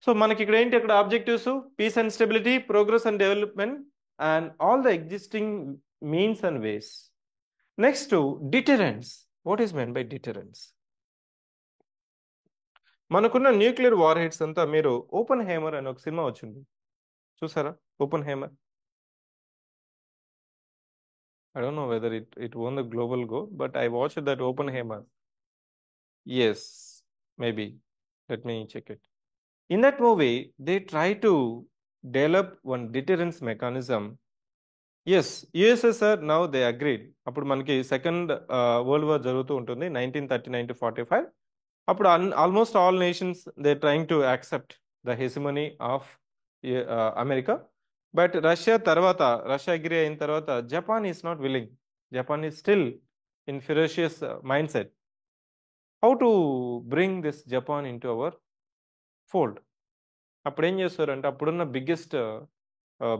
So మనకి ఇక్కడ ఏంటి, అక్కడ objectives peace and stability, progress and development, and all the existing means and ways. Next deterrence. What is meant by deterrence? మనకున్న nuclear warheads అంతా మీరు Oppenheimer అనే ఒక సినిమా వచ్చింది, చూసారా? Oppenheimer. I don't know whether it won the global go, but I watched that Oppenheimer. Yes, maybe. Let me check it. In that movie, they try to develop one deterrence mechanism. Yes, USSR now they agreed. అప్పుడు మనకి second world war జరుగుతూ ఉంటుంది 1939 to 45. అప్పుడు almost all nations they trying to accept the hegemony of America. But Russia agree అయిన తర్వాత Japan is not willing. Japan is still in ferocious mind set. How to bring this Japan into our fold? అప్పుడు ఏం చేస్తారంటే అప్పుడున్న biggest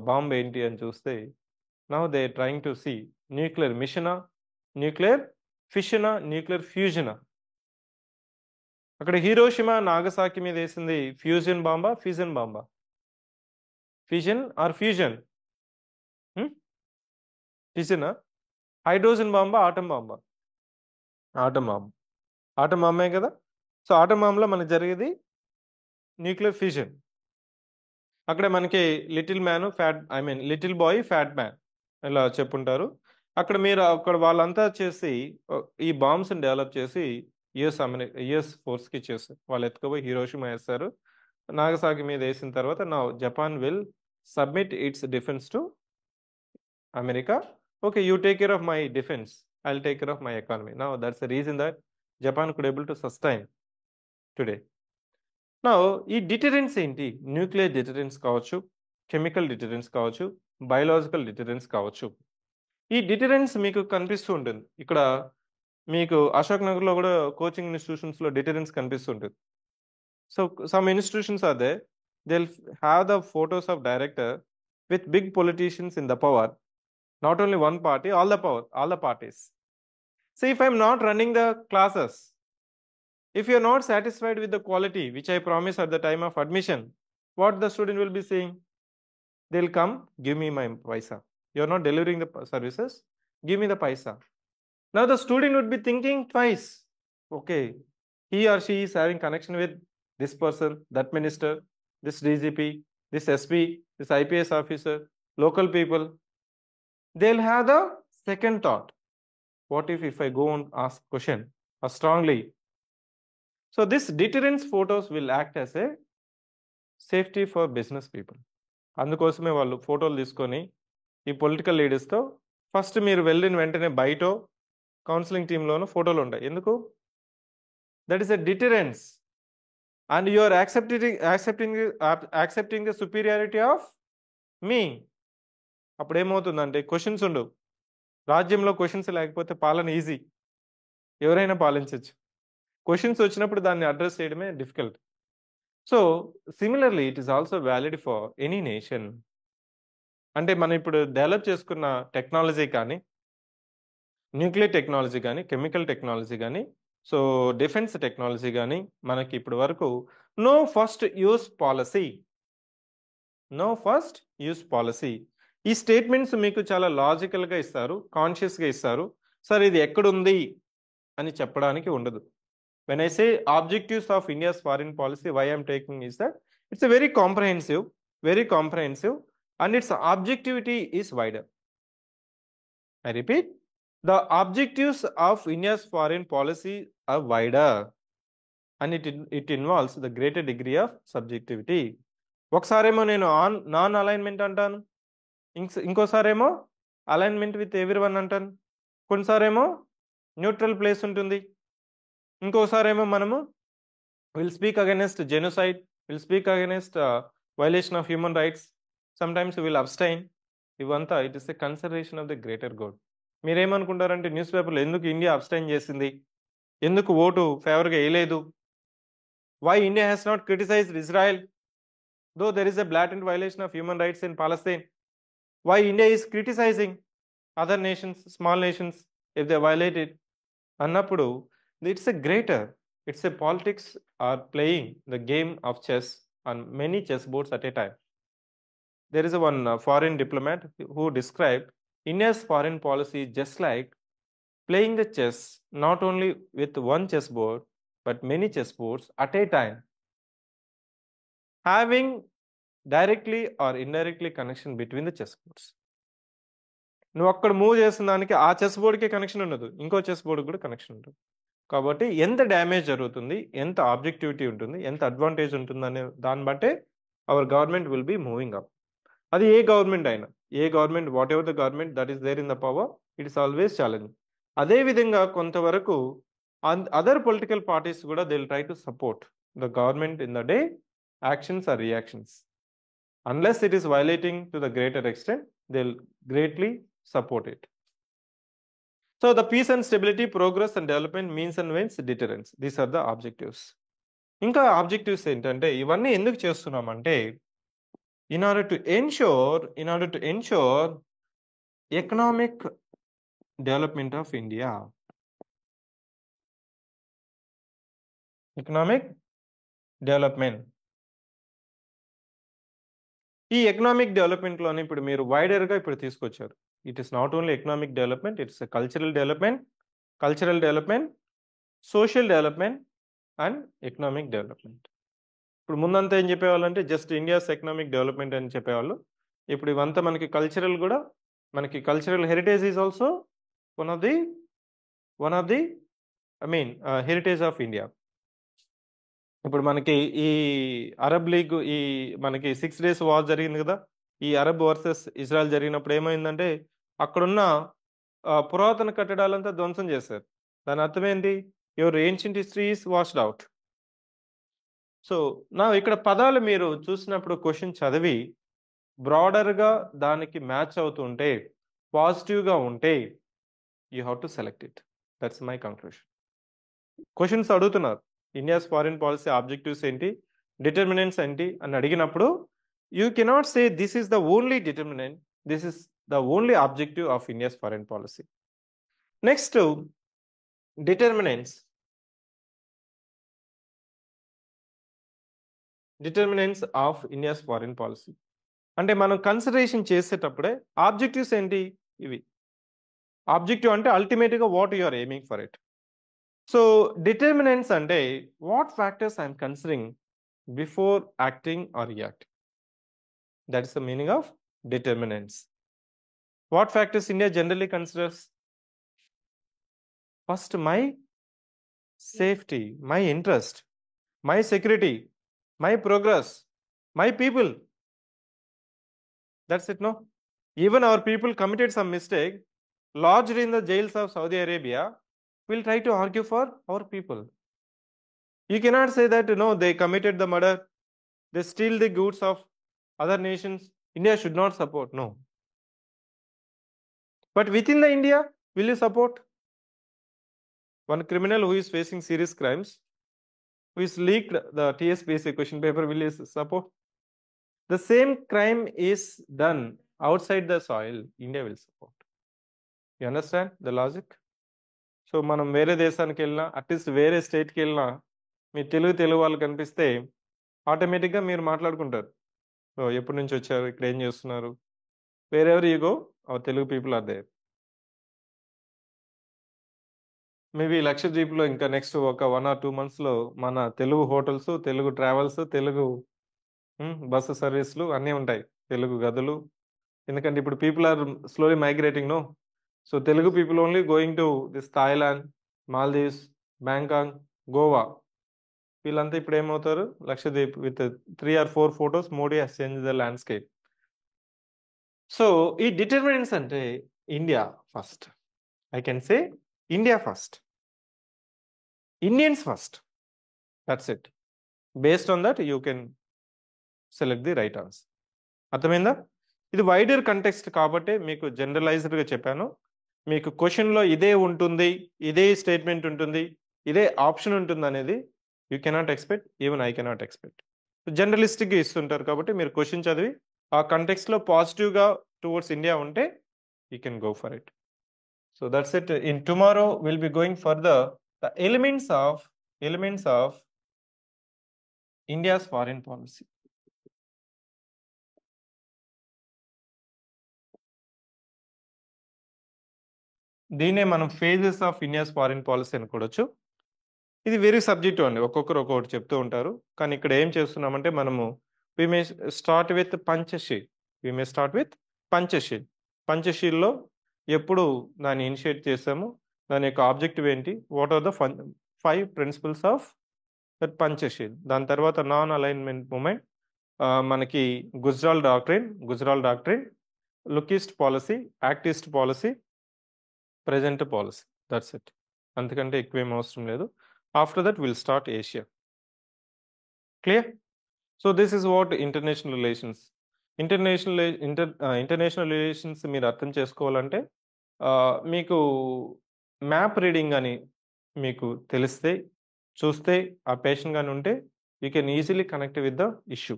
bomb ఏంటి అని చూస్తే, now they trying to see nuclear మిషనా, న్యూక్లియర్ ఫిషనా, న్యూక్లియర్ ఫ్యూజనా. అక్కడ హీరోషిమా నాగసాకి మీద వేసింది ఫ్యూజన్ బాంబా, ఫ్యూజన్ బాంబా? Fusion are fusion? ఫ్యూజనా? హైడ్రోజన్ బాంబా, ఆటం బాంబా? Atom bomb. ఆటం బాంబే కదా. సో ఆటం బాంబ్లో మనకు జరిగేది న్యూక్లియర్ ఫ్యూజన్. అక్కడ మనకి little man fat, I mean little boy fat man ఇలా చెప్పుంటారు. అక్కడ వాళ్ళంతా చేసి ఈ బాంబ్స్ని డెవలప్ చేసి యుఎస్ ఫోర్స్కి ఇచ్చేస్తారు. వాళ్ళు ఎత్తుకుపోయి హీరోషిమా వేస్తారు. నాగసాకి మీద వేసిన తర్వాత నా Japan will submit it's defence to America. Okay, you take care of my defence, I will take care of my economy. Now that's the reason that Japan could able to sustain today. నా ఈ deterrence ఏంటి? Nuclear deterrence కావచ్చు, chemical deterrence కావచ్చు, biological deterrence కావచ్చు. ఈ deterrence మీకు కనిపిస్తూ ఉంటుంది. ఇక్కడ మీకు అశోక్ నగర్లో కూడా కోచింగ్ ఇన్స్టిట్యూషన్స్లో డిటరెన్స్ కనిపిస్తుంటుంది. So some institutions are they, they'll have the photos of director with big politicians in the power, not only one party, all the power, all the parties. So if I'm not running the classes, if you're not satisfied with the quality which I promise at the time of admission, what the student will be saying? They'll come, give me my paisa. You're not delivering the services, give me the paisa. Now the student would be thinking twice. Okay, he or she is having connection with this person, that minister, this DGP, this SP, this IPS officer, local people. They'll have the second thought. What if I go and ask question strongly? So this deterrence photos will act as a safety for business people. అందుకోసమే వాళ్ళు ఫోటోలు తీసుకొని ఈ political లీడర్స్తో first మీరు వెళ్ళిన వెంటనే బయటో counselling టీంలోనూ ఫోటోలు ఉంటాయి. ఎందుకు? That is a deterrence. And you are accepting the superiority of me. అప్పుడు ఏమవుతుందంటే క్వశ్చన్స్ ఉండవు. రాజ్యంలో క్వశ్చన్స్ లేకపోతే పాలన ఈజీ, ఎవరైనా పాలించవచ్చు. క్వశ్చన్స్ వచ్చినప్పుడు దాన్ని అడ్రస్ చేయడమే difficult. So similarly it is also valid for any nation. అంటే మనం ఇప్పుడు డెవలప్ చేసుకున్న టెక్నాలజీ కానీ, న్యూక్లియర్ టెక్నాలజీ కానీ, కెమికల్ టెక్నాలజీ కానీ, సో డిఫెన్స్ టెక్నాలజీ కానీ మనకి ఇప్పటి వరకు no first use policy, no first use policy. ఈ స్టేట్మెంట్స్ మీకు చాలా లాజికల్గా ఇస్తారు, కాన్షియస్గా ఇస్తారు. సార్ ఇది ఎక్కడుంది అని చెప్పడానికి ఉండదు. When I say objectives of India's foreign policy, why I'm taking is that it's a very comprehensive and its objectivity is wider. I repeat, the objectives of India's foreign policy are wider and it involves the greater degree of subjectivity. ఒకసారేమో నేను non alignment అంటాను, ఇంకోసారేమో alignment with everyone అంటాను, కొన్నిసారేమో neutral place ఉంటుంది, ఇంకోసారేమో మనము will speak against genocide, will speak against violation of human rights, sometimes will abstain. ఇవంతా it is a consideration of the greater good. మీరేమనుకుంటారంటే news పేపర్లో ఎందుకు ఇండియా అబ్స్టైన్ చేసింది, ఎందుకు ఓటు ఫేవర్గా వేయలేదు, why India has not criticised Israel though there is a blatant violation of human rights in Palestine, why India is criticising other nations, small nations if they violate it అన్నప్పుడు it's a politics are playing the game of chess on many chessboards at a time. There is one foreign diplomat who described India's foreign policy just like playing the chess not only with one chessboard but many chessboards at a time, having directly or indirectly connection between the chessboards. నువ్వు అక్కడ move చేసిన దానికి ఆ chess బోర్డ్కే connection ఉండదు, ఇంకో chess board కూడా connection ఉంటుంది. కాబట్టి ఎంత డ్యామేజ్ జరుగుతుంది, ఎంత ఆబ్జెక్టివిటీ ఉంటుంది, ఎంత అడ్వాంటేజ్ ఉంటుంది అనే దాన్ని బట్టే our government will be moving up. అది ఏ గవర్నమెంట్ అయినా, ఏ government, whatever the government that is there in the power, it is always challenge. అదేవిధంగా కొంతవరకు అదర్ పొలిటికల్ పార్టీస్ కూడా they will try to support the government in the day actions or reactions. Unless it is violating to the greater extent, they'll greatly support it. So the peace and stability, progress and development, means and ends, deterrence. These are the objectives. ఇంకా objectives ఏంటంటే ఇవన్నీ ఎందుకు చేస్తున్నామంటే in order to ensure economic development of India. Economic development. ఈ economic డెవలప్మెంట్లోనే ఇప్పుడు మీరు వైడర్గా ఇప్పుడు తీసుకొచ్చారు. It is not only economic development, it's cultural development, social development and economic development. ఇప్పుడు ముందంతా ఏం చెప్పేవాళ్ళంటే జస్ట్ ఇండియాస్ ఎకనామిక్ డెవలప్మెంట్ అని చెప్పేవాళ్ళు. ఇప్పుడు ఇవంతా మనకి కల్చరల్ కూడా, మనకి cultural heritage is also one of the heritage of India. ఇప్పుడు మనకి ఈ అరబ్ లీగ్, ఈ మనకి 6 days వార్ జరిగింది కదా, ఈ అరబ్ వర్సెస్ ఇజ్రాయెల్ జరిగినప్పుడు ఏమైందంటే అక్కడున్న పురాతన కట్టడాలంతా ధ్వంసం చేశారు. దాని అర్థం ఏంటి? Your ancient history is washed out. So నా ఇక్కడ పదాలు మీరు చూసినప్పుడు క్వశ్చన్ చదివి బ్రాడర్గా దానికి మ్యాచ్ అవుతుంటే, పాజిటివ్గా ఉంటే you have to select it. That's my conclusion. Questions అడుగుతున్నారు, ఇండియాస్ ఫారిన్ పాలసీ ఆబ్జెక్టివ్స్ ఏంటి, డిటర్మినెంట్స్ ఏంటి అని అడిగినప్పుడు you cannot say this is the only determinant, this is the only objective of India's foreign policy. Next determinants of India's foreign policy అంటే మనం consideration చేసేటప్పుడే objectives ఏంటి ఇవి. ఆబ్జెక్టివ్ అంటే అల్టిమేట్గా what you are aiming for it. So determinants అంటే what factors I'm considering before acting or reacting. That is the meaning of determinants. What factors India generally considers? First my safety, my interest, my security, my progress, my people. That's it, no? Even our people committed some mistake, lodged in the jails of Saudi Arabia, will try to argue for our people. You cannot say that, no, they committed the murder, they steal the goods of other nations, India should not support. No. But within the India, will you support? One criminal who is facing serious crimes, who is leaked the TSPSC question paper, will you support? The same crime is done outside the soil, India will support. You understand the logic? So మనం వేరే దేశానికి వెళ్ళినా, at least వేరే స్టేట్కి వెళ్ళినా, మీ తెలుగు వాళ్ళు కనిపిస్తే ఆటోమేటిక్గా మీరు మాట్లాడుకుంటారు, సో ఎప్పటి నుంచి వచ్చారు, ఇక్కడ ఏం చేస్తున్నారు, wherever you go our Telugu people are there. Maybe లక్షద్వీప్లో ఇంకా నెక్స్ట్ ఒక 1 or 2 monthsలో మన Telugu hotels, Telugu travels, Telugu bus సర్వీసులు అన్నీ ఉంటాయి, తెలుగు గదులు. ఎందుకంటే ఇప్పుడు people are slowly migrating, no? So Telugu people only going to this Thailand, Maldives, Bangkok, Goa. వీళ్ళంతా ఇప్పుడు ఏమవుతారు? Lakshadweep. With 3 or 4 photos Modi has change the landscape. So ఈ డిటర్మినెంట్స్ అంటే India first. I can say India first, Indians first. That's it. Based on that you can select the right answer. అర్థమైందా? ఇది wider context కాబట్టి మీకు జనరలైజ్డ్గా చెప్పాను. మీకు క్వశ్చన్లో ఇదే ఉంటుంది, ఇదే స్టేట్మెంట్ ఉంటుంది, ఇదే ఆప్షన్ ఉంటుంది అనేది you cannot expect, even I cannot expect. జనరలిస్టిక్గా ఇస్తుంటారు కాబట్టి మీరు క్వశ్చన్ చదివి ఆ కంటెక్స్ట్లో పాజిటివ్గా టువర్డ్స్ ఇండియా ఉంటే you can go for it. So that's it. In tomorrow will be going further the elements of India's foreign policy. దీన్నే మనం phases of India's foreign policy అని కూడొచ్చు. ఇది వెరీ సబ్జెక్టివ్ అండి. ఒక్కొక్కరు ఒక్కొక్కటి చెప్తూ ఉంటారు. కానీ ఇక్కడ ఏం చేస్తున్నామంటే మనము we may start with Panchsheel. We may start with Panchsheel. పంచశీల్‌లో ఎప్పుడు దాన్ని ఇనిషియేట్ చేసాము? దాని యొక్క ఆబ్జెక్టివ్ ఏంటి? What are the 5 principles of that Panchsheel. దాని తర్వాత నాన్ అలైన్మెంట్ మూవ్‌మెంట్, మనకి Gujral doctrine, look east policy, act east policy, present policy. That's it. అంతకంటే ఎక్కువేం అవసరం లేదు. After that, we'll start Asia. Clear? So this is what international relations. International relations మీరు అర్థం చేసుకోవాలంటే మీకు మ్యాప్ రీడింగ్ అని మీకు తెలిస్తే, చూస్తే, ఆ పేషన్ గాని ఉంటే you can easily connect with the issue.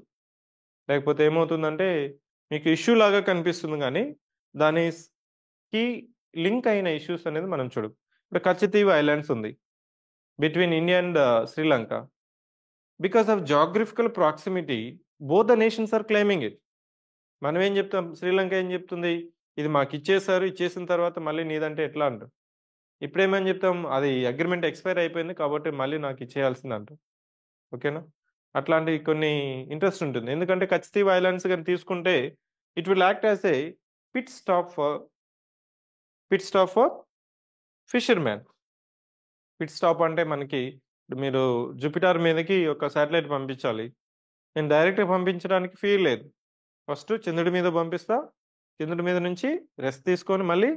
లేకపోతే ఏమవుతుందంటే మీకు ఇష్యూ లాగా కనిపిస్తుంది కానీ దానికి లింక్ అయిన ఇష్యూస్ అనేది మనం చూడం. ఇప్పుడు కచ్చతీవ్ ఐలాండ్స్ ఉంది between India and Sri Lanka. Because of geographical proximity, both the nations are claiming it. మనం ఏం చెప్తాం? శ్రీలంక ఏం చెప్తుంది? ఇది మాకు ఇచ్చేసారు, ఇచ్చేసిన తర్వాత మళ్ళీ నీదంటే ఎట్లా అంటాం. ఇప్పుడేమని చెప్తాం? అది అగ్రిమెంట్ ఎక్స్పైర్ అయిపోయింది కాబట్టి మళ్ళీ నాకు ఇచ్చేయాల్సింది అంటాం. ఓకేనా? అట్లాంటి కొన్ని ఇంట్రెస్ట్ ఉంటుంది. ఎందుకంటే కచ్చతీవ్ ఐలాండ్స్ కానీ తీసుకుంటే it will act as a pit stop for fisherman. Pit stop అంటే మనకి మీరు జూపిటర్ మీదకి ఒక శాటిలైట్ పంపించాలి. నేను డైరెక్ట్గా పంపించడానికి ఫీల్ లేదు. ఫస్ట్ చంద్రుడి మీద పంపిస్తా, చంద్రుడి మీద నుంచి రెస్ట్ తీసుకొని మళ్ళీ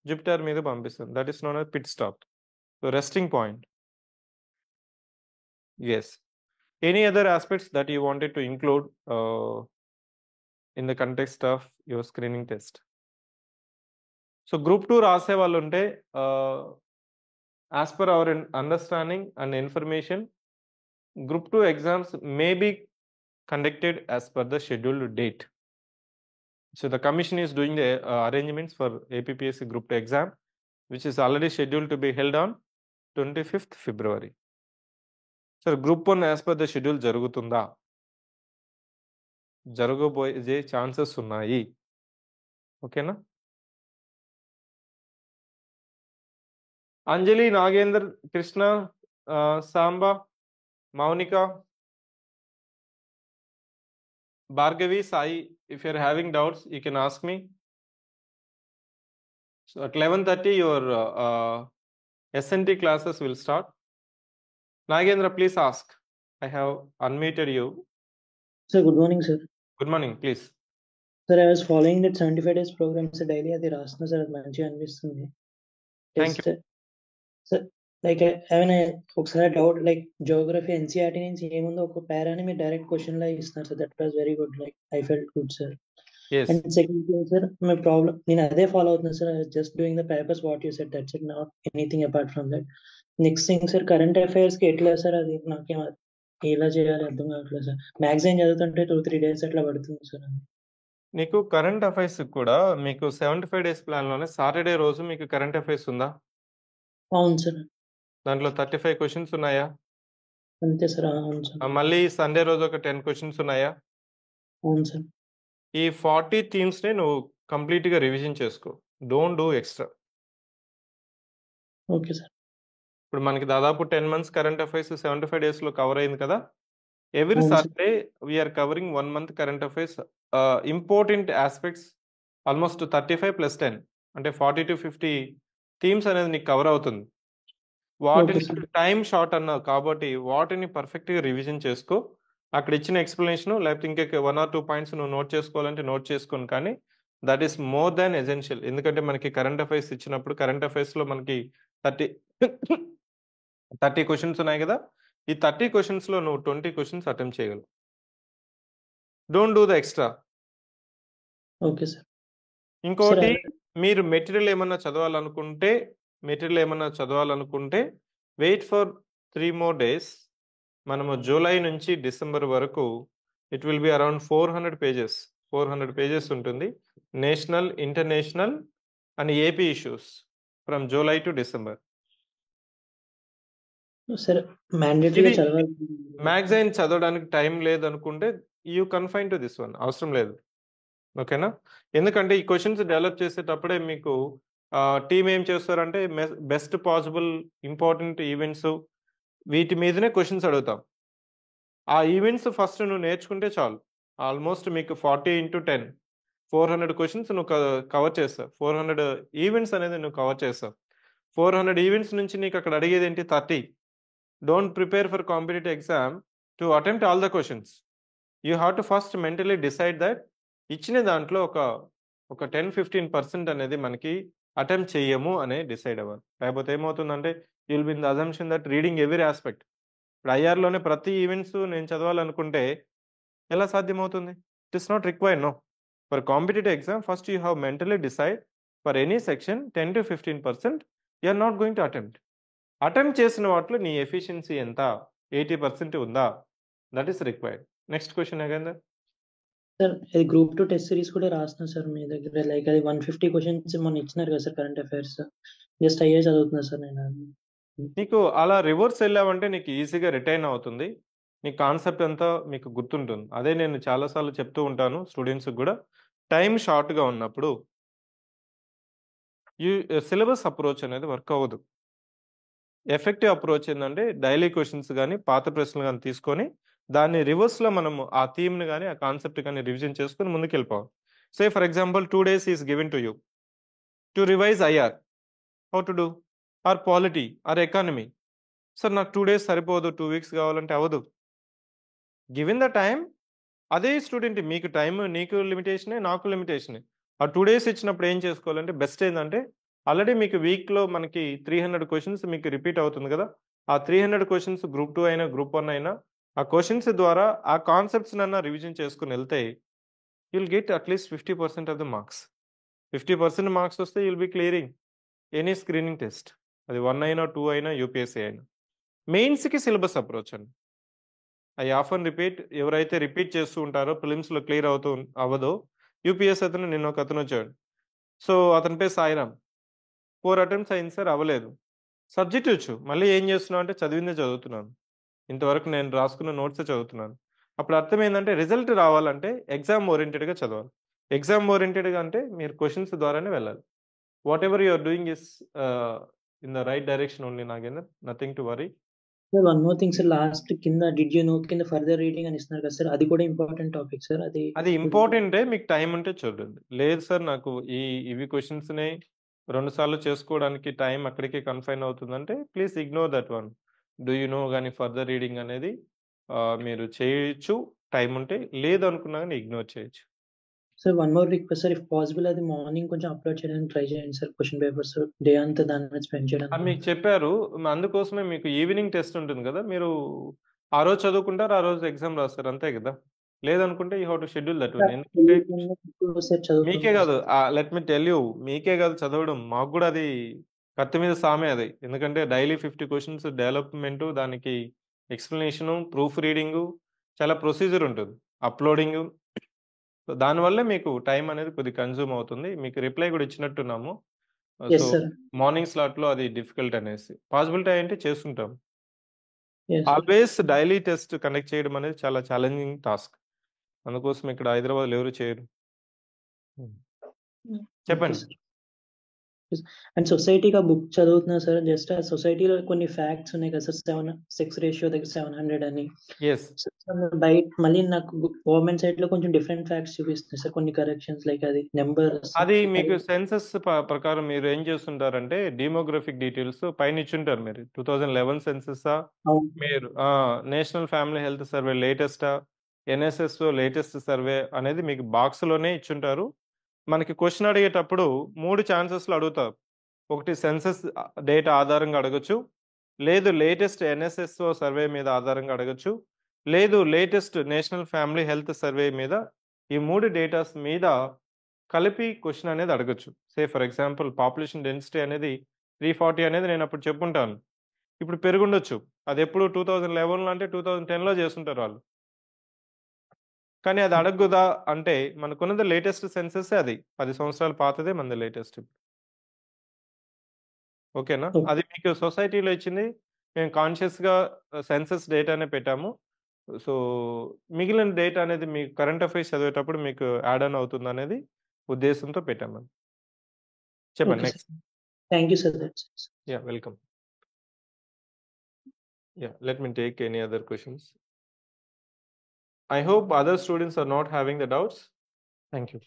జూపిటర్ మీద పంపిస్తాను. That is known as pit stop. So resting point. Yes. Any other aspects that you wanted to include in the context of your screening test? So group 2 రాసే వాళ్ళు ఉంటే as per our understanding and information, Group 2 exams may be conducted as per the scheduled date. So the commission is doing the arrangements for APPSC Group 2 exam, which is already scheduled to be held on 25th February. Sir, Group 1 as per the schedule జరుగుతుందా? జరగబోయే chances ఉన్నాయి. ఓకేనా? అంజలి, Nagender, Krishna, Samba, Mounika, Bhargavi, Sai, if you're having doubts, you can ask me. So at 11:30, your SNT classes will start. Nagendra, please ask. I have unmuted you. Sir, good morning, sir. Good morning, please. Sir, I was following that 75 days program, sir. Daily adi rasna, sir. Manchiga anpistundi. Thank you. Sir, like ఏమైనా ఒకసారి doubt like Geography NCERT నుంచి ఏముందో ఒక పారాని మీరు direct question లా ఇస్తున్నారు sir. That was very good. Like I felt good sir. And second thing sir, my problem నేను అదే follow అవుతున్నా sir. Just doing the papers what you said, that's it, not anything apart from that. Next thing sir, current affairs కి ఎట్లా sir? అది నాకేం ఎలా చేయాలి అర్థం కావట్లేదు సార్. మ్యాగజైన్ చదువుతుంటే 2-3 days అట్లా పడుతుంది సార్. నీకు కరెంట్ అఫైర్స్ కూడా మీకు 75 days ప్లాన్ లోనే సాటర్డే రోజు మీకు కరెంట్ అఫైర్స్ ఉందా? అవును సార్. దాంట్లో 35 క్వశ్చన్స్ ఉన్నాయా? అంతే సార్. అవును సార్. మళ్ళీ సండే రోజు ఒక 10 క్వశ్చన్స్ ఉన్నాయా? అవును సార్. ఈ 40 థీమ్స్ ని నువ్వు కంప్లీట్ గా రివిజన్ చేసుకో. Don't do extra. Okay sir. ఇప్పుడు మనకి దాదాపు 10 months కరెంట్ అఫైర్స్ 75 days లో కవర్ అయింది కదా. Every Saturday we are covering 1 month current affairs. Important aspects almost 35 + 10 అంటే 40 to 50 థీమ్స్ అనేది నీకు కవర్ అవుతుంది. వాటిని టైం షార్ట్ అన్నావు కాబట్టి వాటిని పర్ఫెక్ట్ గా రివిజన్ చేసుకో. అక్కడ ఇచ్చిన ఎక్స్ప్లెనేషన్ లేకపోతే ఇంకా 1 or 2 పాయింట్స్ నువ్వు నోట్ చేసుకోవాలంటే నోట్ చేసుకోను. కానీ that is more than essential. ఎందుకంటే మనకి కరెంట్ అఫైర్స్ ఇచ్చినప్పుడు కరెంట్ అఫైర్స్ లో మనకి 30 క్వశ్చన్స్ ఉన్నాయి కదా. ఈ 30 క్వశ్చన్స్ లో నువ్వు 20 క్వశ్చన్స్ అటెంప్ట్ చేయగలవు. Don't do the extra. Okay sir. ఇంకోటి, మీరు మెటీరియల్ ఏమన్నా చదవాలనుకుంటే వెయిట్ ఫర్ 3 more days. మనము జూలై నుంచి డిసెంబర్ వరకు it will be around 400 pages ఉంటుంది. National, international and AP issues from July to December. Magazine చదవడానికి టైం లేదనుకుంటే you confine to this one. అవసరం లేదు. ఓకేనా? ఎందుకంటే ఈ క్వశ్చన్స్ డెవలప్ చేసేటప్పుడే మీకు టీమ్ ఏం చేస్తారంటే బెస్ట్ పాసిబుల్ ఇంపార్టెంట్ ఈవెంట్స్ వీటి మీదనే క్వశ్చన్స్ అడుగుతాం. ఆ ఈవెంట్స్ ఫస్ట్ నువ్వు నేర్చుకుంటే చాలు. ఆల్మోస్ట్ మీకు 40 into 10 400 క్వశ్చన్స్ నువ్వు కవర్ చేస్తావు. 400 ఈవెంట్స్ అనేది నువ్వు కవర్ చేస్తావు. 400 ఈవెంట్స్ నుంచి నీకు అక్కడ అడిగేది ఏంటి? 30. Don't prepare for competitive exam to attempt all the questions. You have to first mentally decide that ఇచ్చిన దాంట్లో ఒక 10-15% అనేది మనకి అటెంప్ట్ చెయ్యము అని డిసైడ్ అవ్వాలి. లేకపోతే ఏమవుతుందంటే you will be in the assumption that reading every aspect. ఇప్పుడు ఐఆర్లోనే ప్రతి ఈవెంట్స్ నేను చదవాలనుకుంటే ఎలా సాధ్యమవుతుంది? It is not required. No. For competitive exam first you have mentally decide for any section 10-15% you are not going to attempt చేసిన వాటిలో నీ ఎఫిషియన్సీ ఎంత? 80% ఉందా? That is required. Next question again. Sir అది గ్రూప్ 2 టెస్ట్ సిరీస్ కూడా రాస్తున్నా sir మీ దగ్గర. Like అది 150 క్వశ్చన్స్ మొన్న ఇచ్చినారు కదా సార్ కరెంట్ అఫైర్స్. జస్ట్ అయ్యే చదువుతున్నా సార్ నేను. నీకు అలా రివర్స్ వెళ్ళావంటే నీకు ఈజీగా రిటైన్ అవుతుంది. నీ కాన్సెప్ట్ అంతా మీకు గుర్తుంటుంది. అదే నేను చాలాసార్లు చెప్తూ ఉంటాను స్టూడెంట్స్కి కూడా. టైం షార్ట్గా ఉన్నప్పుడు సిలబస్ అప్రోచ్ అనేది వర్క్ అవ్వదు. ఎఫెక్టివ్ అప్రోచ్ ఏంటంటే డైలీ క్వశ్చన్స్ కానీ పాత ప్రశ్నలు కానీ తీసుకొని దాన్ని రివర్స్లో మనము ఆ థీమ్ని కానీ ఆ కాన్సెప్ట్ కానీ రివిజన్ చేసుకొని ముందుకు వెళ్ళిపోవాలి. Say for example 2 days is given to you to revise IR. How to do? Or polity or economy. Sir నాకు 2 days సరిపోదు, 2 weeks కావాలంటే అవ్వదు. గివెన్ ద టైం, అదే స్టూడెంట్ మీకు టైం నీకు లిమిటేషనే, నాకు లిమిటేషనే. ఆ 2 days ఇచ్చినప్పుడు ఏం చేసుకోవాలంటే బెస్ట్ ఏంటంటే ఆల్రెడీ మీకు వీక్లో మనకి 300 క్వశ్చన్స్ మీకు రిపీట్ అవుతుంది కదా. ఆ 300 క్వశ్చన్స్ గ్రూప్ 2 అయినా గ్రూప్ 1 అయినా ఆ క్వశ్చన్స్ ద్వారా ఆ కాన్సెప్ట్స్ నన్నా రివిజన్ చేసుకుని వెళ్తే you'll get at least 50% of the marks. 50% marks వస్తే you'll be clearing any screening test. అది 1 అయినా 2 అయినా యూపీఎస్సీ అయినా. మెయిన్స్కి సిలబస్ అప్రోచ్ అండి. ఐ ఆఫన్ రిపీట్, ఎవరైతే రిపీట్ చేస్తూ ఉంటారో ప్రిలిమ్స్లో క్లియర్ అవ్వదో. యూపీఎస్సీ అతను నిన్న ఒక అతను వచ్చాడు. సో అతని పేరు సాయిరామ్. 4 attempts అయింది సార్, అవ్వలేదు. సబ్జెక్ట్ వచ్చు, మళ్ళీ ఏం చేస్తున్నావు అంటే చదివిందే చదువుతున్నాను, ఇంతవరకు నేను రాసుకున్న నోట్సే చదువుతున్నాను. అప్పుడు అర్థం ఏంటంటే రిజల్ట్ రావాలంటే ఎగ్జామ్ ఓరియంటెడ్గా చదవాలి. ఎగ్జామ్ ఓరియంటెడ్గా అంటే మీరు క్వశ్చన్స్ ద్వారానే వెళ్ళాలి. Whatever you're doing is in the right direction only Nagender, nothing to worry. Sir one more thing sir, last కింద డిడ్ యూ నో కింద ఫర్దర్ రీడింగ్ అని ఇస్తున్నారు కదా సార్, అది కూడా ఇంపార్టెంట్ టాపిక్ సార్. అది ఇంపార్టెంటే, మీకు టైం ఉంటే చూడండి. లేదు సార్ నాకు ఇవి క్వశ్చన్స్ని 2 సార్లు చేసుకోవడానికి టైం అక్కడికే కన్ఫైన్ అవుతుందంటే please ignore that one. Do you know కానీ ఫర్దర్ రీడింగ్ అనేది మీరు చేయొచ్చు టైం ఉంటే, లేదు అనుకున్నా కానీ ఇగ్నోర్ చేయొచ్చు. Sir one more request sir, if possible అది మార్నింగ్ కొంచెం అప్లోడ్ చేయడానికి ట్రై చేయండి సార్. క్వశ్చన్ పేపర్స్ డే అంతా దాని మీద స్పెండ్ చేయడానికి. మీకు చెప్పారు, అందుకోసమే మీకు ఈవినింగ్ టెస్ట్ ఉంటుంది కదా, మీరు ఆ రోజు చదువుకుంటారు, ఆ రోజు ఎగ్జామ్ రాస్తారు, అంతే కదా. లేదనుకుంటే you have to schedule that one. మీకే కాదు, లెట్ మీ టెల్ యూ, మీకే కాదు చదవడం, మాకు కూడా అది కత్తి మీద సామే అది. ఎందుకంటే డైలీ 50 క్వశ్చన్స్ డెవలప్మెంటు, దానికి ఎక్స్ప్లెనేషను, ప్రూఫ్ రీడింగు, చాలా ప్రొసీజర్ ఉంటుంది, అప్లోడింగు. సో దానివల్లే మీకు టైం అనేది కొద్దిగా కన్జ్యూమ్ అవుతుంది. మీకు రిప్లై కూడా ఇచ్చినట్టున్నాము. సో మార్నింగ్ స్లాట్లో అది డిఫికల్ట్ అనేసి, పాసిబిలిటీ అంటే చేస్తుంటాం. ఆల్వేస్ డైలీ టెస్ట్ కండక్ట్ చేయడం అనేది చాలా ఛాలెంజింగ్ టాస్క్. అందుకోసం ఇక్కడ హైదరాబాద్లో ఎవరు చేయరు. చెప్పండి. అండ్ సొసైటీగా బుక్ చదువుతున్నా సార్. జస్ట్ ఆ సొసైటీలో కొన్ని ఫ్యాక్ట్స్ ఉన్నాయి కదా సార్, సెక్స్ రేషియో దగ్గర 700 అని. బయట మళ్ళీ నాకు గవర్నమెంట్ సైడ్ లో కొంచెం డిఫరెంట్ ఫ్యాక్ట్స్ చూపిస్తుంది సార్, కొన్ని కరెక్షన్స్ లైక్ అది నెంబర్. అది మీకు సెన్సస్ ప్రకారం మీరు ఏం చేస్తుంటారంటే డెమోగ్రఫిక్ డీటెయిల్స్ పైన ఇచ్చుంటారు. మీరు 2011 సెన్సస్, మీరు నేషనల్ ఫ్యామిలీ హెల్త్ సర్వే లేటెస్టా, ఎన్ఎస్ఎస్ లేటెస్ట్ సర్వే అనేది మీకు బాక్స్లోనే ఇచ్చుంటారు. మనకి క్వశ్చన్ అడిగేటప్పుడు 3 ఛాన్సెస్లో అడుగుతారు. ఒకటి సెన్సస్ డేటా ఆధారంగా అడగచ్చు, లేదు లేటెస్ట్ ఎన్ఎస్ఎస్ఓ సర్వే మీద ఆధారంగా అడగచ్చు, లేదు latest national family health survey మీద. ఈ 3 డేటాస్ మీద కలిపి క్వశ్చన్ అనేది అడగచ్చు. సే ఫర్ ఎగ్జాంపుల్ పాపులేషన్ డెన్సిటీ అనేది 340 అనేది నేను అప్పుడు చెప్పుంటాను, ఇప్పుడు పెరుగుండొచ్చు. అది ఎప్పుడు 2011లో అంటే 2010లో చేస్తుంటారు వాళ్ళు. కానీ అది అడగదా అంటే మనకున్నది లేటెస్ట్ సెన్సస్, అది 10 సంవత్సరాల పాతదే మనది లేటెస్ట్. ఓకేనా? అది మీకు సొసైటీలో ఇచ్చింది, మేము కాన్షియస్గా సెన్సస్ డేటానే పెట్టాము. సో మిగిలిన డేటా అనేది మీకు కరెంట్ అఫైర్స్ చదివేటప్పుడు మీకు యాడ్ ఆన్ అవుతుంది అనేది ఉద్దేశంతో పెట్టాము. చెప్పండి Okay, next. sir. Thank you, sir. That's it. Yeah, welcome. Yeah, let me take any other questions. I hope other students are not having the doubts. Thank you.